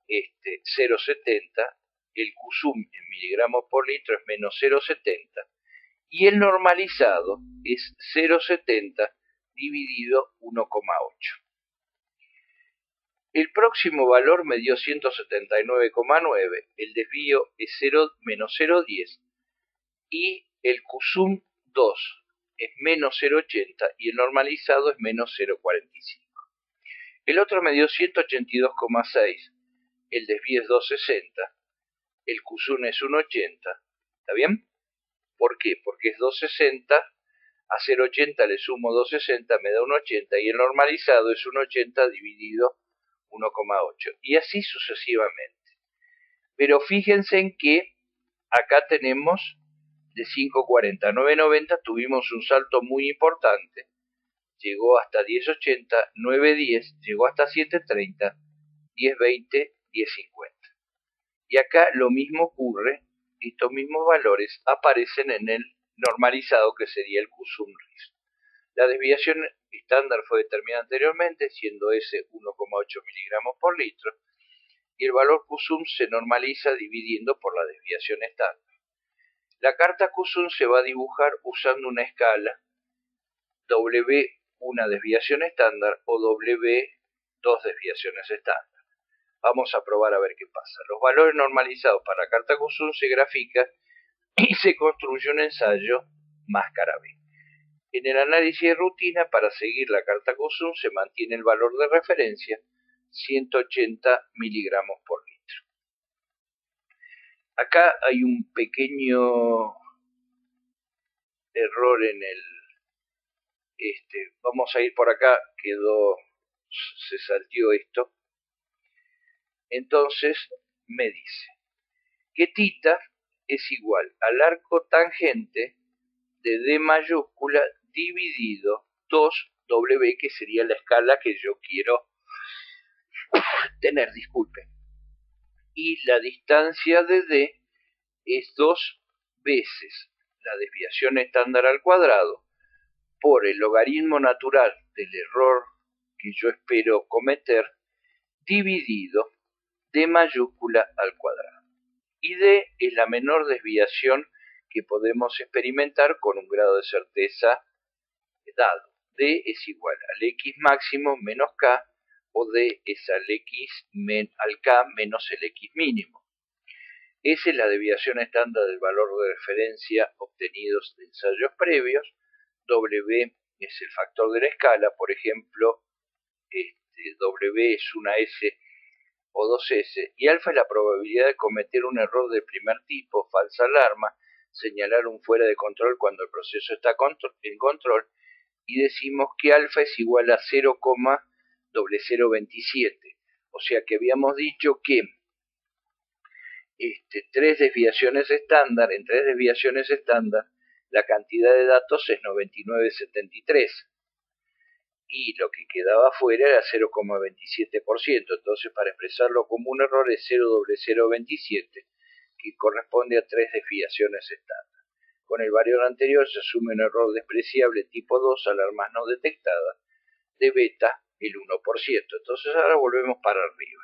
0,70. El QSUM en miligramos por litro es menos 0,70. Y el normalizado es 0,70 dividido 1,8. El próximo valor me dio 179,9, el desvío es menos 0,10 y el QSUM 2 es menos 0,80 y el normalizado es menos 0,45. El otro me dio 182,6, el desvío es 2,60, el QSUM es 1,80, ¿está bien? ¿Por qué? Porque es 2,60, a 0,80 le sumo 2,60, me da 1,80 y el normalizado es 1,80 dividido 1,8 y así sucesivamente. Pero fíjense en que acá tenemos de 5,40 a 9,90 tuvimos un salto muy importante. Llegó hasta 10,80, 9,10, llegó hasta 7,30, 10,20, 10,50. Y acá lo mismo ocurre, estos mismos valores aparecen en el normalizado que sería el QSUM RIS. La desviación estándar fue determinada anteriormente, siendo ese 1,8 miligramos por litro, y el valor QSUM se normaliza dividiendo por la desviación estándar. La carta QSUM se va a dibujar usando una escala W, una desviación estándar, o W, dos desviaciones estándar. Vamos a probar a ver qué pasa. Los valores normalizados para la carta QSUM se grafican y se construye un ensayo máscara B. En el análisis de rutina, para seguir la carta QSUM, se mantiene el valor de referencia 180 miligramos por litro. Acá hay un pequeño error en el... vamos a ir por acá, se salteó esto. Entonces me dice que tita es igual al arco tangente de D mayúscula dividido 2W, que sería la escala que yo quiero tener, disculpen. Y la distancia de D es 2 veces la desviación estándar al cuadrado por el logaritmo natural del error que yo espero cometer dividido D mayúscula al cuadrado. Y D es la menor desviación que podemos experimentar con un grado de certeza dado. D es igual al X máximo menos K, o D es al K menos el X mínimo. Esa es la desviación estándar del valor de referencia obtenidos de ensayos previos. W es el factor de la escala, por ejemplo, W es una S o 2S, y alfa es la probabilidad de cometer un error de primer tipo, falsa alarma, señalar un fuera de control cuando el proceso está en control, y decimos que alfa es igual a 0,0027. O sea que habíamos dicho que en tres desviaciones estándar, la cantidad de datos es 99,73. Y lo que quedaba fuera era 0,27%. Entonces, para expresarlo como un error es 0,0027, que corresponde a tres desviaciones estándar. Con el valor anterior se asume un error despreciable tipo 2, alarmas no detectadas, de beta el 1%. Entonces ahora volvemos para arriba.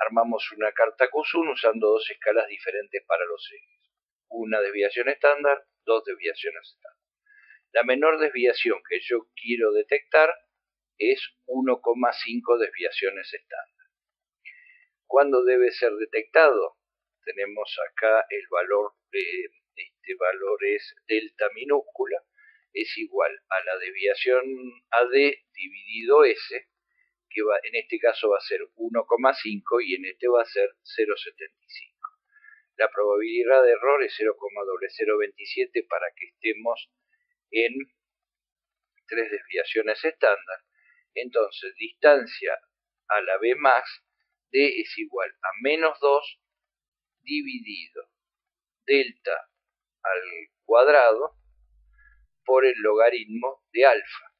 Armamos una carta QSUM usando dos escalas diferentes para los ejes. Una desviación estándar, dos desviaciones estándar. La menor desviación que yo quiero detectar es 1,5 desviaciones estándar. ¿Cuándo debe ser detectado? Tenemos acá el valor, este valor es delta minúscula, es igual a la desviación AD dividido S, que en este caso va a ser 1,5 y en este va a ser 0,75. La probabilidad de error es 0,0027 para que estemos en tres desviaciones estándar. Entonces, distancia a la B max, D es igual a menos 2 dividido delta al cuadrado por el logaritmo de alfa.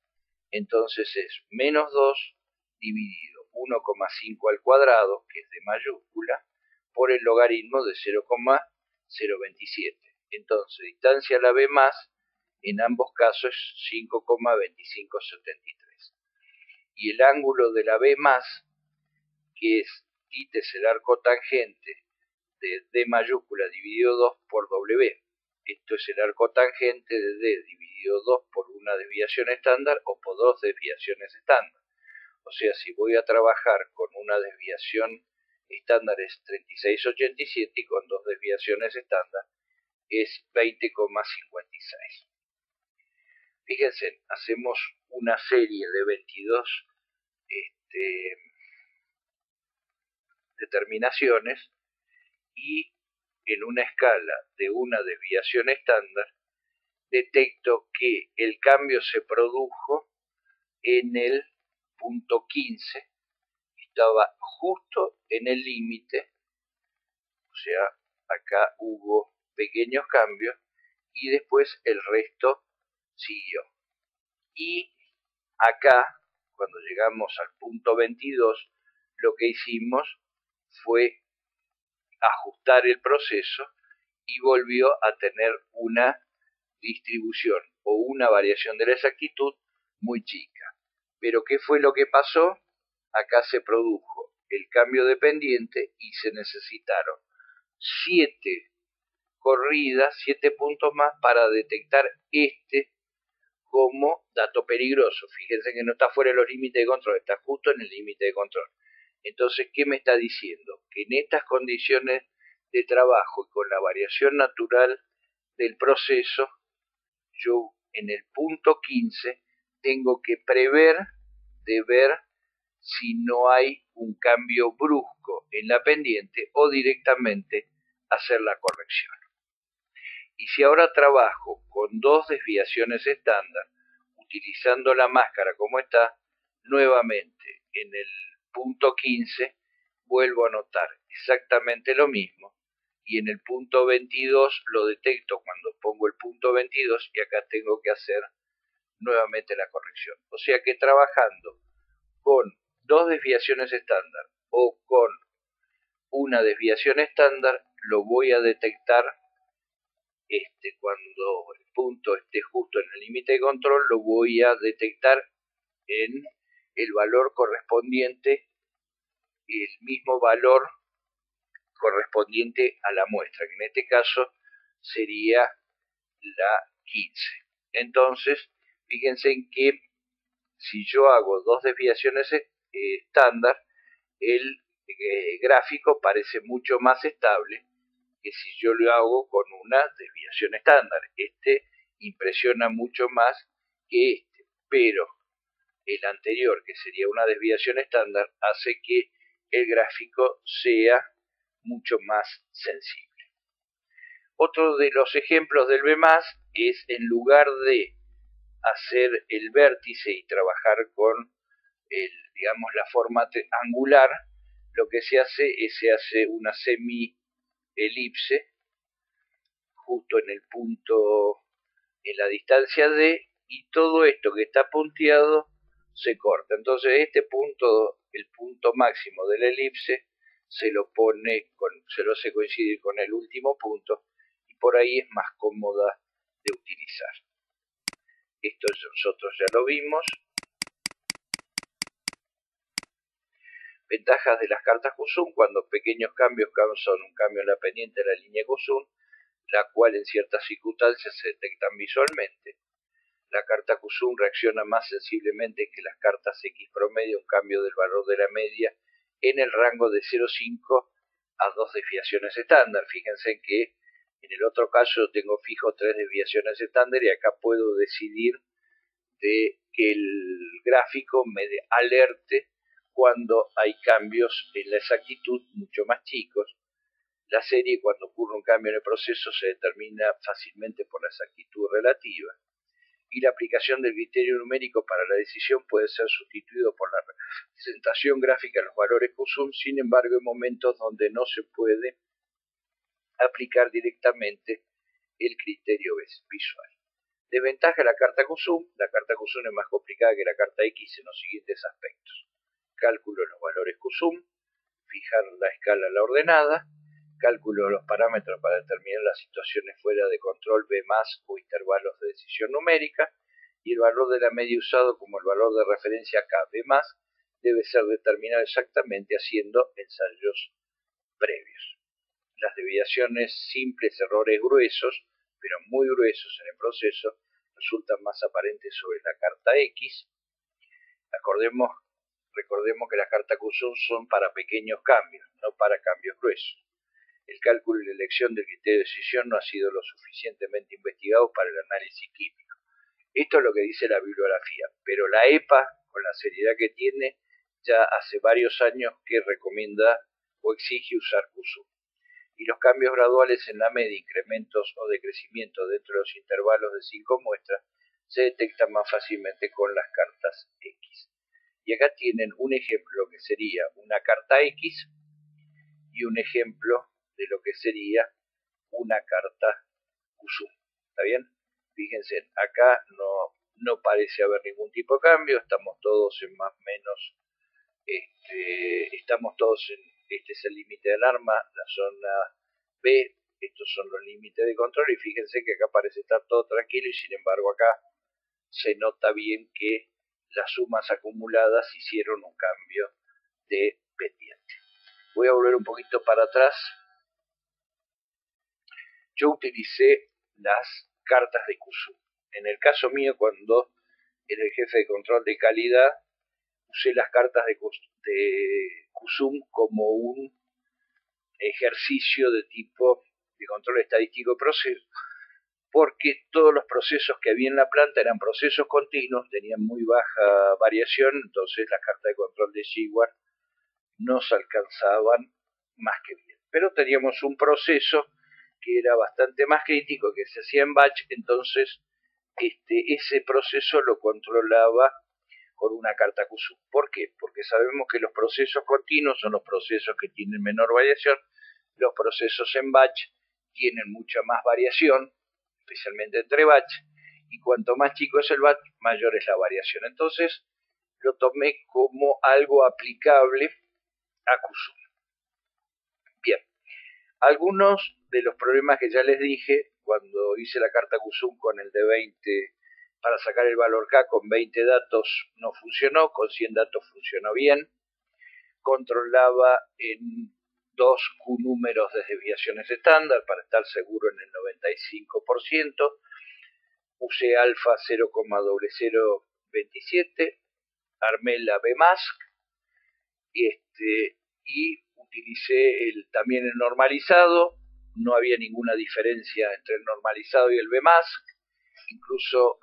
Entonces es menos 2 dividido 1,5 al cuadrado, que es de mayúscula, por el logaritmo de 0,027. Entonces distancia a la B más, en ambos casos es 5,2573. Y el ángulo de la B más, que es θ es el arco tangente de D mayúscula dividido 2 por W. Esto es el arco tangente de D dividido 2 por una desviación estándar o por dos desviaciones estándar. O sea, si voy a trabajar con una desviación estándar es 36,87 y con dos desviaciones estándar es 20,56. Fíjense, hacemos una serie de 22 determinaciones y en una escala de una desviación estándar detecto que el cambio se produjo en el punto 15, estaba justo en el límite, o sea, acá hubo pequeños cambios y después el resto siguió. Y acá, cuando llegamos al punto 22, lo que hicimos fue ajustar el proceso y volvió a tener una distribución o una variación de la exactitud muy chica. Pero ¿qué fue lo que pasó? Acá se produjo el cambio de pendiente y se necesitaron 7 corridas, 7 puntos más para detectar este como dato peligroso. Fíjense que no está fuera de los límites de control, está justo en el límite de control. Entonces, ¿qué me está diciendo? Que en estas condiciones de trabajo y con la variación natural del proceso, yo en el punto 15 tengo que prever de ver si no hay un cambio brusco en la pendiente o directamente hacer la corrección. Y si ahora trabajo con dos desviaciones estándar, utilizando la máscara como está, nuevamente en el punto 15 vuelvo a notar exactamente lo mismo y en el punto 22 lo detecto cuando pongo el punto 22 y acá tengo que hacer nuevamente la corrección. O sea que trabajando con dos desviaciones estándar o con una desviación estándar lo voy a detectar cuando el punto esté justo en el límite de control, lo voy a detectar en el valor correspondiente, el mismo valor correspondiente a la muestra, que en este caso sería la 15. Entonces, fíjense en que si yo hago dos desviaciones estándar, el gráfico parece mucho más estable que si yo lo hago con una desviación estándar. Este impresiona mucho más que este, pero el anterior, que sería una desviación estándar, hace que el gráfico sea mucho más sensible. Otro de los ejemplos del B+, es en lugar de hacer el vértice y trabajar con digamos, la forma angular, lo que se hace una semi-elipse justo en el punto, en la distancia D, y todo esto que está punteado se corta. Entonces este punto, el punto máximo de la elipse, se lo hace coincidir con el último punto y por ahí es más cómoda de utilizar. Esto nosotros ya lo vimos. Ventajas de las cartas Q-Sum: cuando pequeños cambios causan un cambio en la pendiente de la línea Q-Sum, la cual en ciertas circunstancias se detectan visualmente. La carta Q-Sum reacciona más sensiblemente que las cartas X promedio a un cambio del valor de la media en el rango de 0,5 a 2 desviaciones estándar. Fíjense que en el otro caso tengo fijo 3 desviaciones estándar y acá puedo decidir de que el gráfico me alerte cuando hay cambios en la exactitud mucho más chicos. La serie, cuando ocurre un cambio en el proceso, se determina fácilmente por la exactitud relativa. Y la aplicación del criterio numérico para la decisión puede ser sustituido por la representación gráfica de los valores Q-Sum. Sin embargo, en momentos donde no se puede aplicar directamente el criterio visual. Desventaja de la carta QSUM. La carta QSUM es más complicada que la carta X en los siguientes aspectos: cálculo de los valores QSUM, fijar la escala a la ordenada, cálculo de los parámetros para determinar las situaciones fuera de control B+ o intervalos de decisión numérica, y el valor de la media usado como el valor de referencia K B+ debe ser determinado exactamente haciendo ensayos previos. Las desviaciones simples, errores gruesos, pero muy gruesos en el proceso, resultan más aparentes sobre la carta X. Recordemos que las cartas QSUM son para pequeños cambios, no para cambios gruesos. El cálculo y la elección del criterio de decisión no ha sido lo suficientemente investigado para el análisis químico. Esto es lo que dice la bibliografía, pero la EPA, con la seriedad que tiene, ya hace varios años que recomienda o exige usar QSUM. Y los cambios graduales en la media, incrementos o decrecimientos dentro de los intervalos de 5 muestras, se detectan más fácilmente con las cartas X. Y acá tienen un ejemplo que sería una carta X y un ejemplo de lo que sería una carta QSUM. ¿Está bien? Fíjense, acá no parece haber ningún tipo de cambio, estamos todos en más o menos, estamos todos en, este es el límite de alarma, la zona B, estos son los límites de control, y fíjense que acá parece estar todo tranquilo, y sin embargo acá se nota bien que las sumas acumuladas hicieron un cambio de pendiente. Voy a volver un poquito para atrás. Yo utilicé las cartas de QSUM. En el caso mío, cuando era el jefe de control de calidad, usé las cartas de QSUM como un ejercicio de tipo de control estadístico de proceso, porque todos los procesos que había en la planta eran procesos continuos, tenían muy baja variación, entonces las cartas de control de Shewhart nos alcanzaban más que bien. Pero teníamos un proceso que era bastante más crítico, que se hacía en batch, entonces ese proceso lo controlaba con una carta QSUM. ¿Por qué? Porque sabemos que los procesos continuos son los procesos que tienen menor variación, los procesos en batch tienen mucha más variación, especialmente entre batch, y cuanto más chico es el batch, mayor es la variación. Entonces lo tomé como algo aplicable a QSUM. Bien, algunos de los problemas que ya les dije cuando hice la carta QSUM con el de 20 para sacar el valor K con 20 datos no funcionó, con 100 datos funcionó bien. Controlaba en 2 Q números de desviaciones estándar para estar seguro en el 95%. Usé alfa 0,0027, armé la BMASC y utilicé también el normalizado. No había ninguna diferencia entre el normalizado y el BMASC. Incluso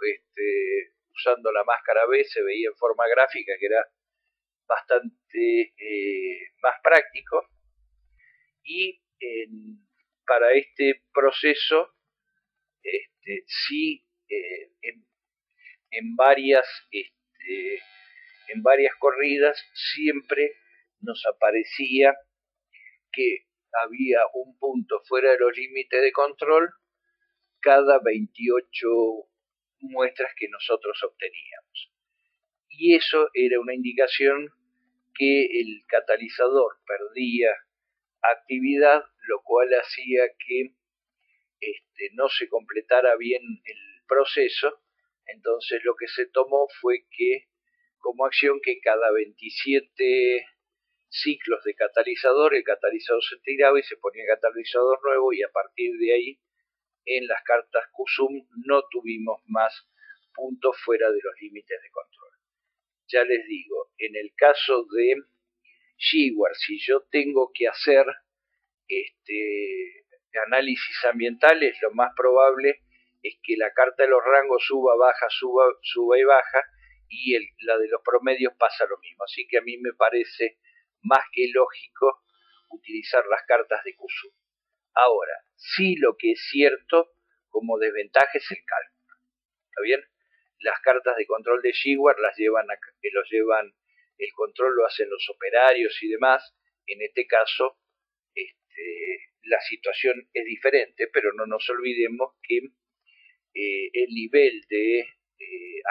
usando la máscara B se veía en forma gráfica que era bastante más práctico. Y para este proceso sí en varias corridas siempre nos aparecía que había un punto fuera de los límites de control cada 28 muestras que nosotros obteníamos. Y eso era una indicación que el catalizador perdía actividad, lo cual hacía que no se completara bien el proceso. Entonces lo que se tomó fue que como acción que cada 27 ciclos de catalizador, el catalizador se tiraba y se ponía catalizador nuevo, y a partir de ahí en las cartas QSUM no tuvimos más puntos fuera de los límites de control. Ya les digo, en el caso de Shewhart, si yo tengo que hacer análisis ambientales, lo más probable es que la carta de los rangos suba, baja, suba y baja, y la de los promedios pasa lo mismo. Así que a mí me parece más que lógico utilizar las cartas de QSUM. Ahora, sí, lo que es cierto como desventaja es el cálculo. ¿Está bien? Las cartas de control de Shewhart el control lo hacen los operarios y demás. En este caso, la situación es diferente, pero no nos olvidemos que el nivel de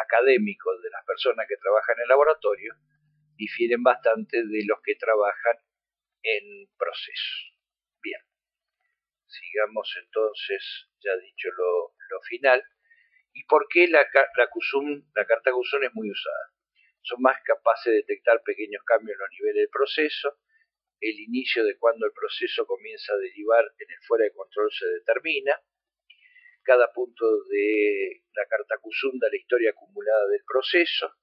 académico de las personas que trabajan en el laboratorio difieren bastante de los que trabajan en procesos. Bien, sigamos entonces, ya dicho lo final. ¿Y por qué la carta CUSUM es muy usada? Son más capaces de detectar pequeños cambios en los niveles del proceso, el inicio de cuando el proceso comienza a derivar en el fuera de control se determina, cada punto de la carta CUSUM da la historia acumulada del proceso,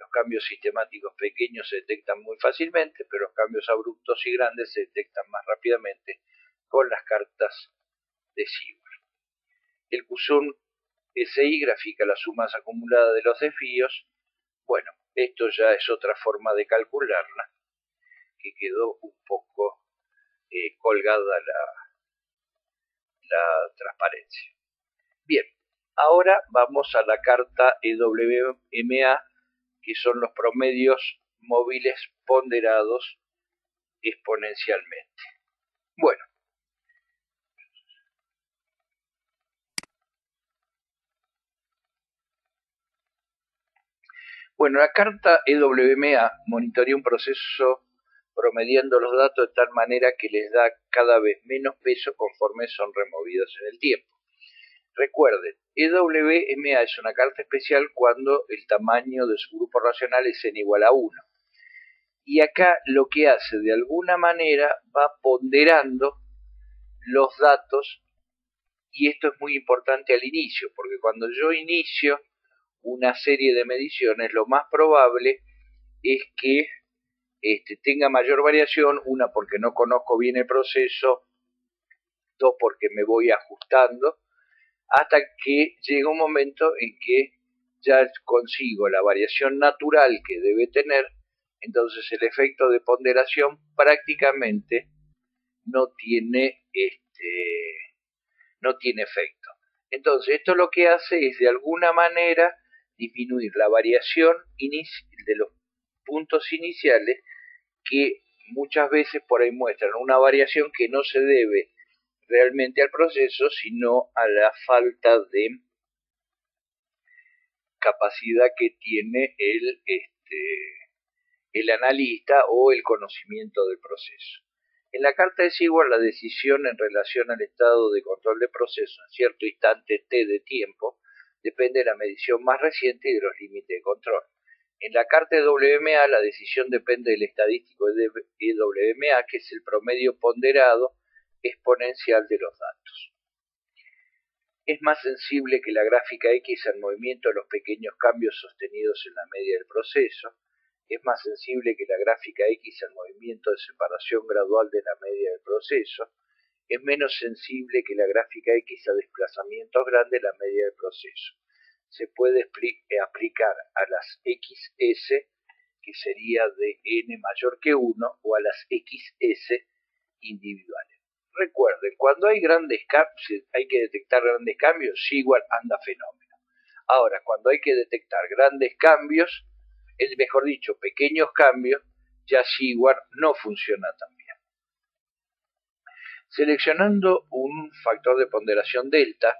los cambios sistemáticos pequeños se detectan muy fácilmente, pero los cambios abruptos y grandes se detectan más rápidamente con las cartas de Seward. El CUSUM SI grafica las sumas acumuladas de los desvíos. Bueno, esto ya es otra forma de calcularla, que quedó un poco colgada la transparencia. Bien, ahora vamos a la carta EWMA, que son los promedios móviles ponderados exponencialmente. Bueno, la carta EWMA monitorea un proceso promediando los datos de tal manera que les da cada vez menos peso conforme son removidos en el tiempo. Recuerden, EWMA es una carta especial cuando el tamaño de su grupo racional es n igual a 1. Y acá lo que hace de alguna manera va ponderando los datos, y esto es muy importante al inicio, porque cuando yo inicio una serie de mediciones, lo más probable es que tenga mayor variación, una porque no conozco bien el proceso, dos porque me voy ajustando, hasta que llega un momento en que ya consigo la variación natural que debe tener, entonces el efecto de ponderación prácticamente no tiene efecto. Entonces esto lo que hace es de alguna manera disminuir la variación de los puntos iniciales, que muchas veces por ahí muestran una variación que no se debe realmente al proceso, sino a la falta de capacidad que tiene el analista o el conocimiento del proceso. En la carta de Seward, la decisión en relación al estado de control de proceso en cierto instante t de tiempo depende de la medición más reciente y de los límites de control. En la carta de WMA, la decisión depende del estadístico de WMA, que es el promedio ponderado exponencial de los datos. Es más sensible que la gráfica X al movimiento de los pequeños cambios sostenidos en la media del proceso. Es más sensible que la gráfica X al movimiento de separación gradual de la media del proceso. Es menos sensible que la gráfica X a desplazamientos grandes de la media del proceso. Se puede aplicar a las XS, que sería de n mayor que 1, o a las XS individuales. Recuerden, cuando hay grandes cambios, hay que detectar grandes cambios, Seward anda fenómeno. Ahora, cuando hay que detectar grandes cambios, mejor dicho, pequeños cambios, ya Seward no funciona tan bien. Seleccionando un factor de ponderación delta,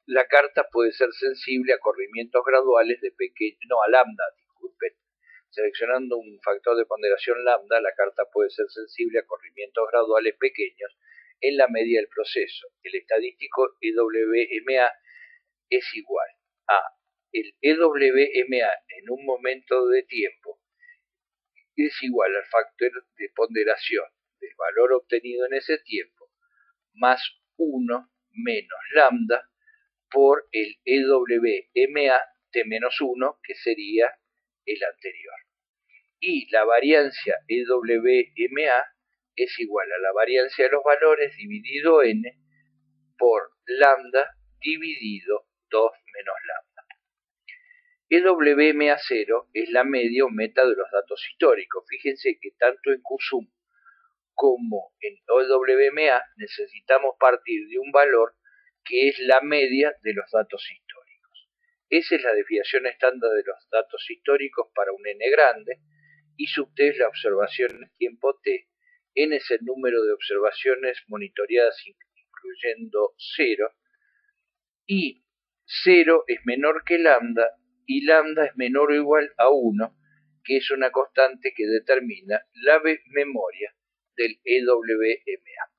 la carta puede ser sensible a corrimientos graduales a lambda, disculpen. Seleccionando un factor de ponderación lambda, la carta puede ser sensible a corrimientos graduales pequeños en la media del proceso. El estadístico EWMA es igual a el EWMA en un momento de tiempo es igual al factor de ponderación del valor obtenido en ese tiempo más 1 menos lambda por el EWMA T-1, que sería el anterior. Y la variancia EWMA es igual a la variancia de los valores dividido n por lambda dividido 2 menos lambda. EWMA0 es la media o meta de los datos históricos. Fíjense que tanto en CUSUM como en EWMA necesitamos partir de un valor que es la media de los datos históricos. Esa es la desviación estándar de los datos históricos para un n grande, y sub t es la observación en tiempo t, n es el número de observaciones monitoreadas incluyendo 0, y 0 es menor que lambda, y lambda es menor o igual a 1, que es una constante que determina la memoria del EWMA.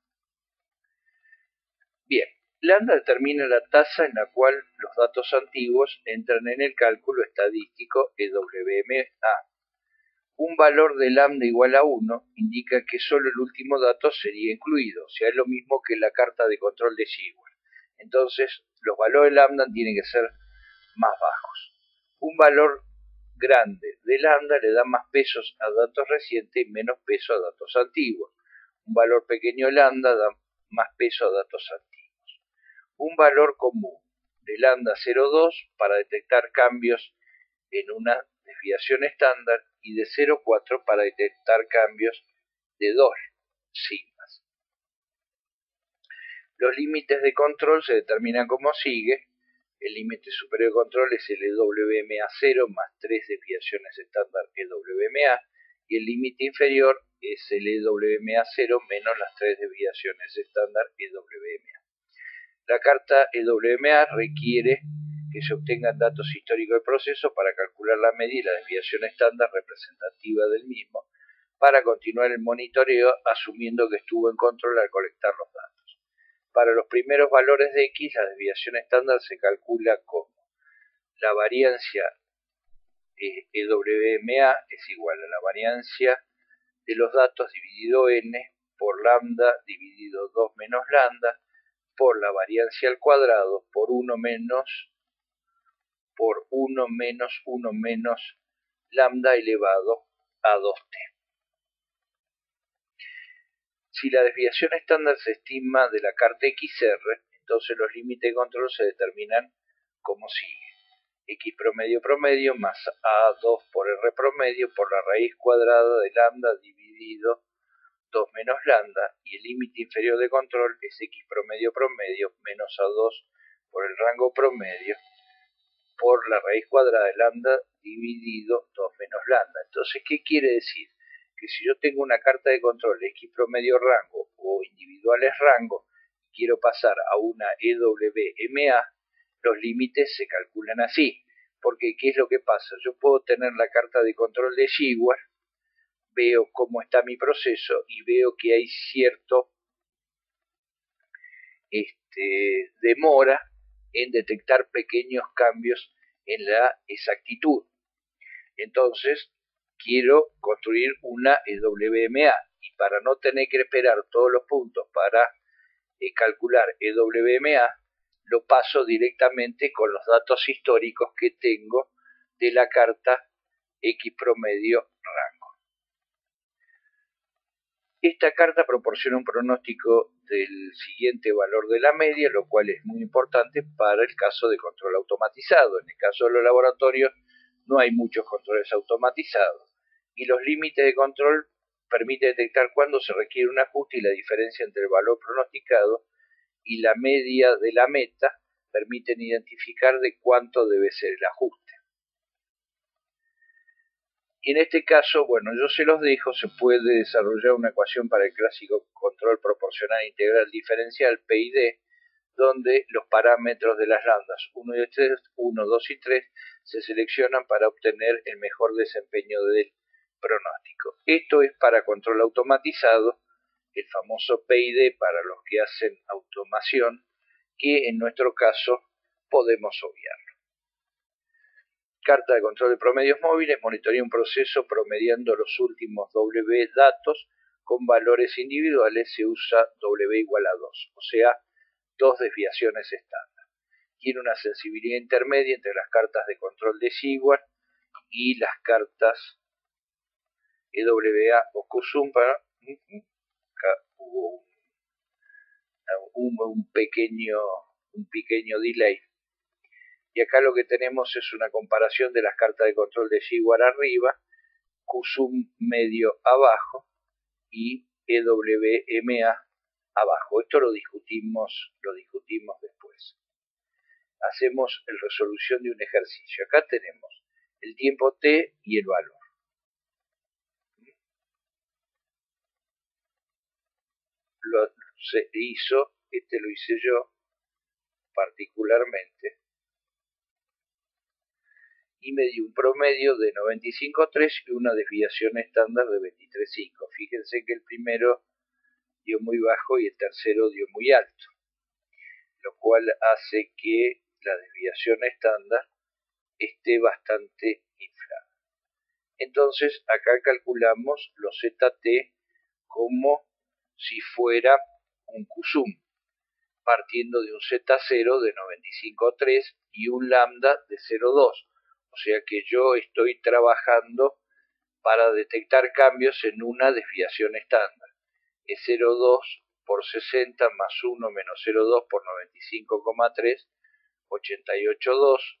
Bien, lambda determina la tasa en la cual los datos antiguos entran en el cálculo estadístico EWMA. Un valor de lambda igual a 1 indica que solo el último dato sería incluido, o sea, es lo mismo que la carta de control de Seward. Entonces, los valores de lambda tienen que ser más bajos. Un valor grande de lambda le da más pesos a datos recientes y menos peso a datos antiguos. Un valor pequeño de lambda da más peso a datos antiguos. Un valor común de lambda 0,2 para detectar cambios en una desviación estándar y de 0,4 para detectar cambios de 2 sigmas. Los límites de control se determinan como sigue. El límite superior de control es el EWMA0 más 3 desviaciones estándar EWMA, y el límite inferior es el EWMA0 menos las 3 desviaciones estándar EWMA. La carta EWMA requiere que se obtengan datos históricos del proceso para calcular la media y la desviación estándar representativa del mismo, para continuar el monitoreo asumiendo que estuvo en control al colectar los datos. Para los primeros valores de X, la desviación estándar se calcula como la variancia EWMA es igual a la variancia de los datos dividido n por lambda dividido 2 menos lambda por la variancia al cuadrado por 1 menos 1 menos lambda elevado a 2t. Si la desviación estándar se estima de la carta XR, entonces los límites de control se determinan como sigue. X promedio promedio más A2 por R promedio por la raíz cuadrada de lambda dividido 2 menos lambda, y el límite inferior de control es X promedio promedio menos A2 por el rango promedio por la raíz cuadrada de lambda dividido 2 menos lambda. Entonces, ¿qué quiere decir? Que si yo tengo una carta de control X promedio rango o individuales rango y quiero pasar a una EWMA, los límites se calculan así. Porque, ¿qué es lo que pasa? Yo puedo tener la carta de control de Seward, veo cómo está mi proceso y veo que hay cierto demora en detectar pequeños cambios en la exactitud. Entonces, quiero construir una EWMA, y para no tener que esperar todos los puntos para calcular EWMA, lo paso directamente con los datos históricos que tengo de la carta X promedio rango. Esta carta proporciona un pronóstico del siguiente valor de la media, lo cual es muy importante para el caso de control automatizado. En el caso de los laboratorios no hay muchos controles automatizados, y los límites de control permiten detectar cuándo se requiere un ajuste, y la diferencia entre el valor pronosticado y la media de la meta permiten identificar de cuánto debe ser el ajuste. Y en este caso, bueno, yo se los dejo, se puede desarrollar una ecuación para el clásico control proporcional integral diferencial, PID, donde los parámetros de las lambdas 1, 2 y 3 se seleccionan para obtener el mejor desempeño del pronóstico. Esto es para control automatizado, el famoso PID para los que hacen automación, que en nuestro caso podemos obviar. Carta de control de promedios móviles monitorea un proceso promediando los últimos W datos con valores individuales, se usa W igual a 2, o sea, 2 desviaciones estándar. Tiene una sensibilidad intermedia entre las cartas de control de Seward y las cartas EWA o QSUM. Hubo un pequeño delay. Y acá lo que tenemos es una comparación de las cartas de control de Seward arriba, QSUM medio abajo y EWMA abajo. Esto lo discutimos después. Hacemos la resolución de un ejercicio. Acá tenemos el tiempo t y el valor. se hizo, este lo hice yo particularmente, y me dio un promedio de 95.3 y una desviación estándar de 23.5. Fíjense que el primero dio muy bajo y el tercero dio muy alto, lo cual hace que la desviación estándar esté bastante inflada. Entonces acá calculamos los ZT como si fuera un QSUM, partiendo de un Z0 de 95.3 y un lambda de 0.2. O sea que yo estoy trabajando para detectar cambios en una desviación estándar. Es 0.2 por 60 más 1 menos 0.2 por 95,3, 88.2.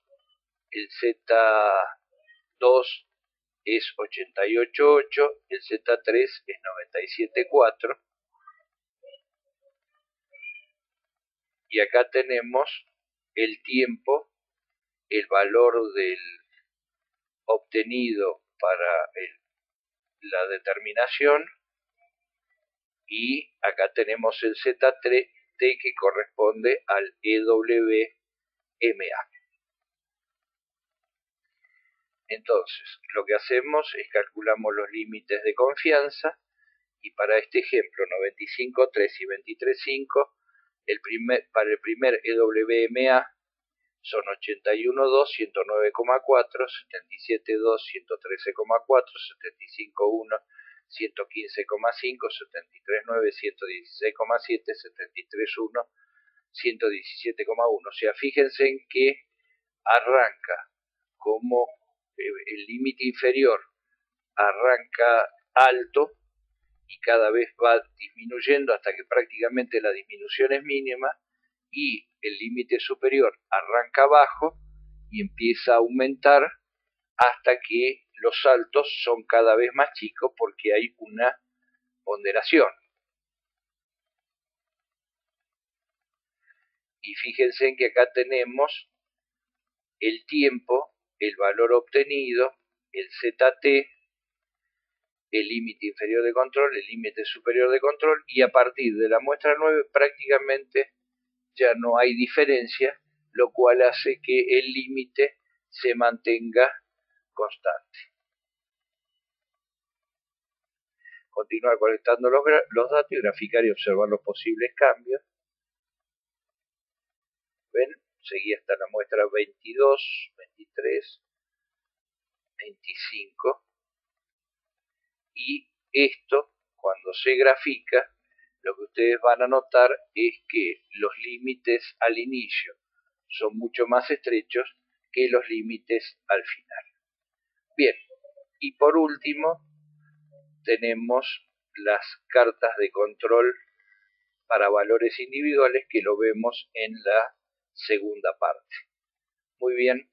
El Z2 es 88.8, el Z3 es 97.4. Y acá tenemos el tiempo, el valor del obtenido para la determinación, y acá tenemos el Z3 que corresponde al EWMA. Entonces, lo que hacemos es calculamos los límites de confianza, y para este ejemplo 95.3 y 23.5, para el primer EWMA son 81.2, 109,4, 77.2, 113,4, 75.1, 115,5, 73.9, 116,7, 73.1, 117,1. O sea, fíjense en que arranca como el límite inferior arranca alto y cada vez va disminuyendo hasta que prácticamente la disminución es mínima, y el límite superior arranca bajo y empieza a aumentar hasta que los saltos son cada vez más chicos porque hay una ponderación. Y fíjense en que acá tenemos el tiempo, el valor obtenido, el ZT, el límite inferior de control, el límite superior de control, y a partir de la muestra 9 prácticamente ya no hay diferencia, lo cual hace que el límite se mantenga constante. Continuar colectando los datos y graficar y observar los posibles cambios. ¿Ven? Seguí hasta la muestra 22, 23, 25. Y esto, cuando se grafica, lo que ustedes van a notar es que los límites al inicio son mucho más estrechos que los límites al final. Bien, y por último tenemos las cartas de control para valores individuales, que lo vemos en la segunda parte. Muy bien.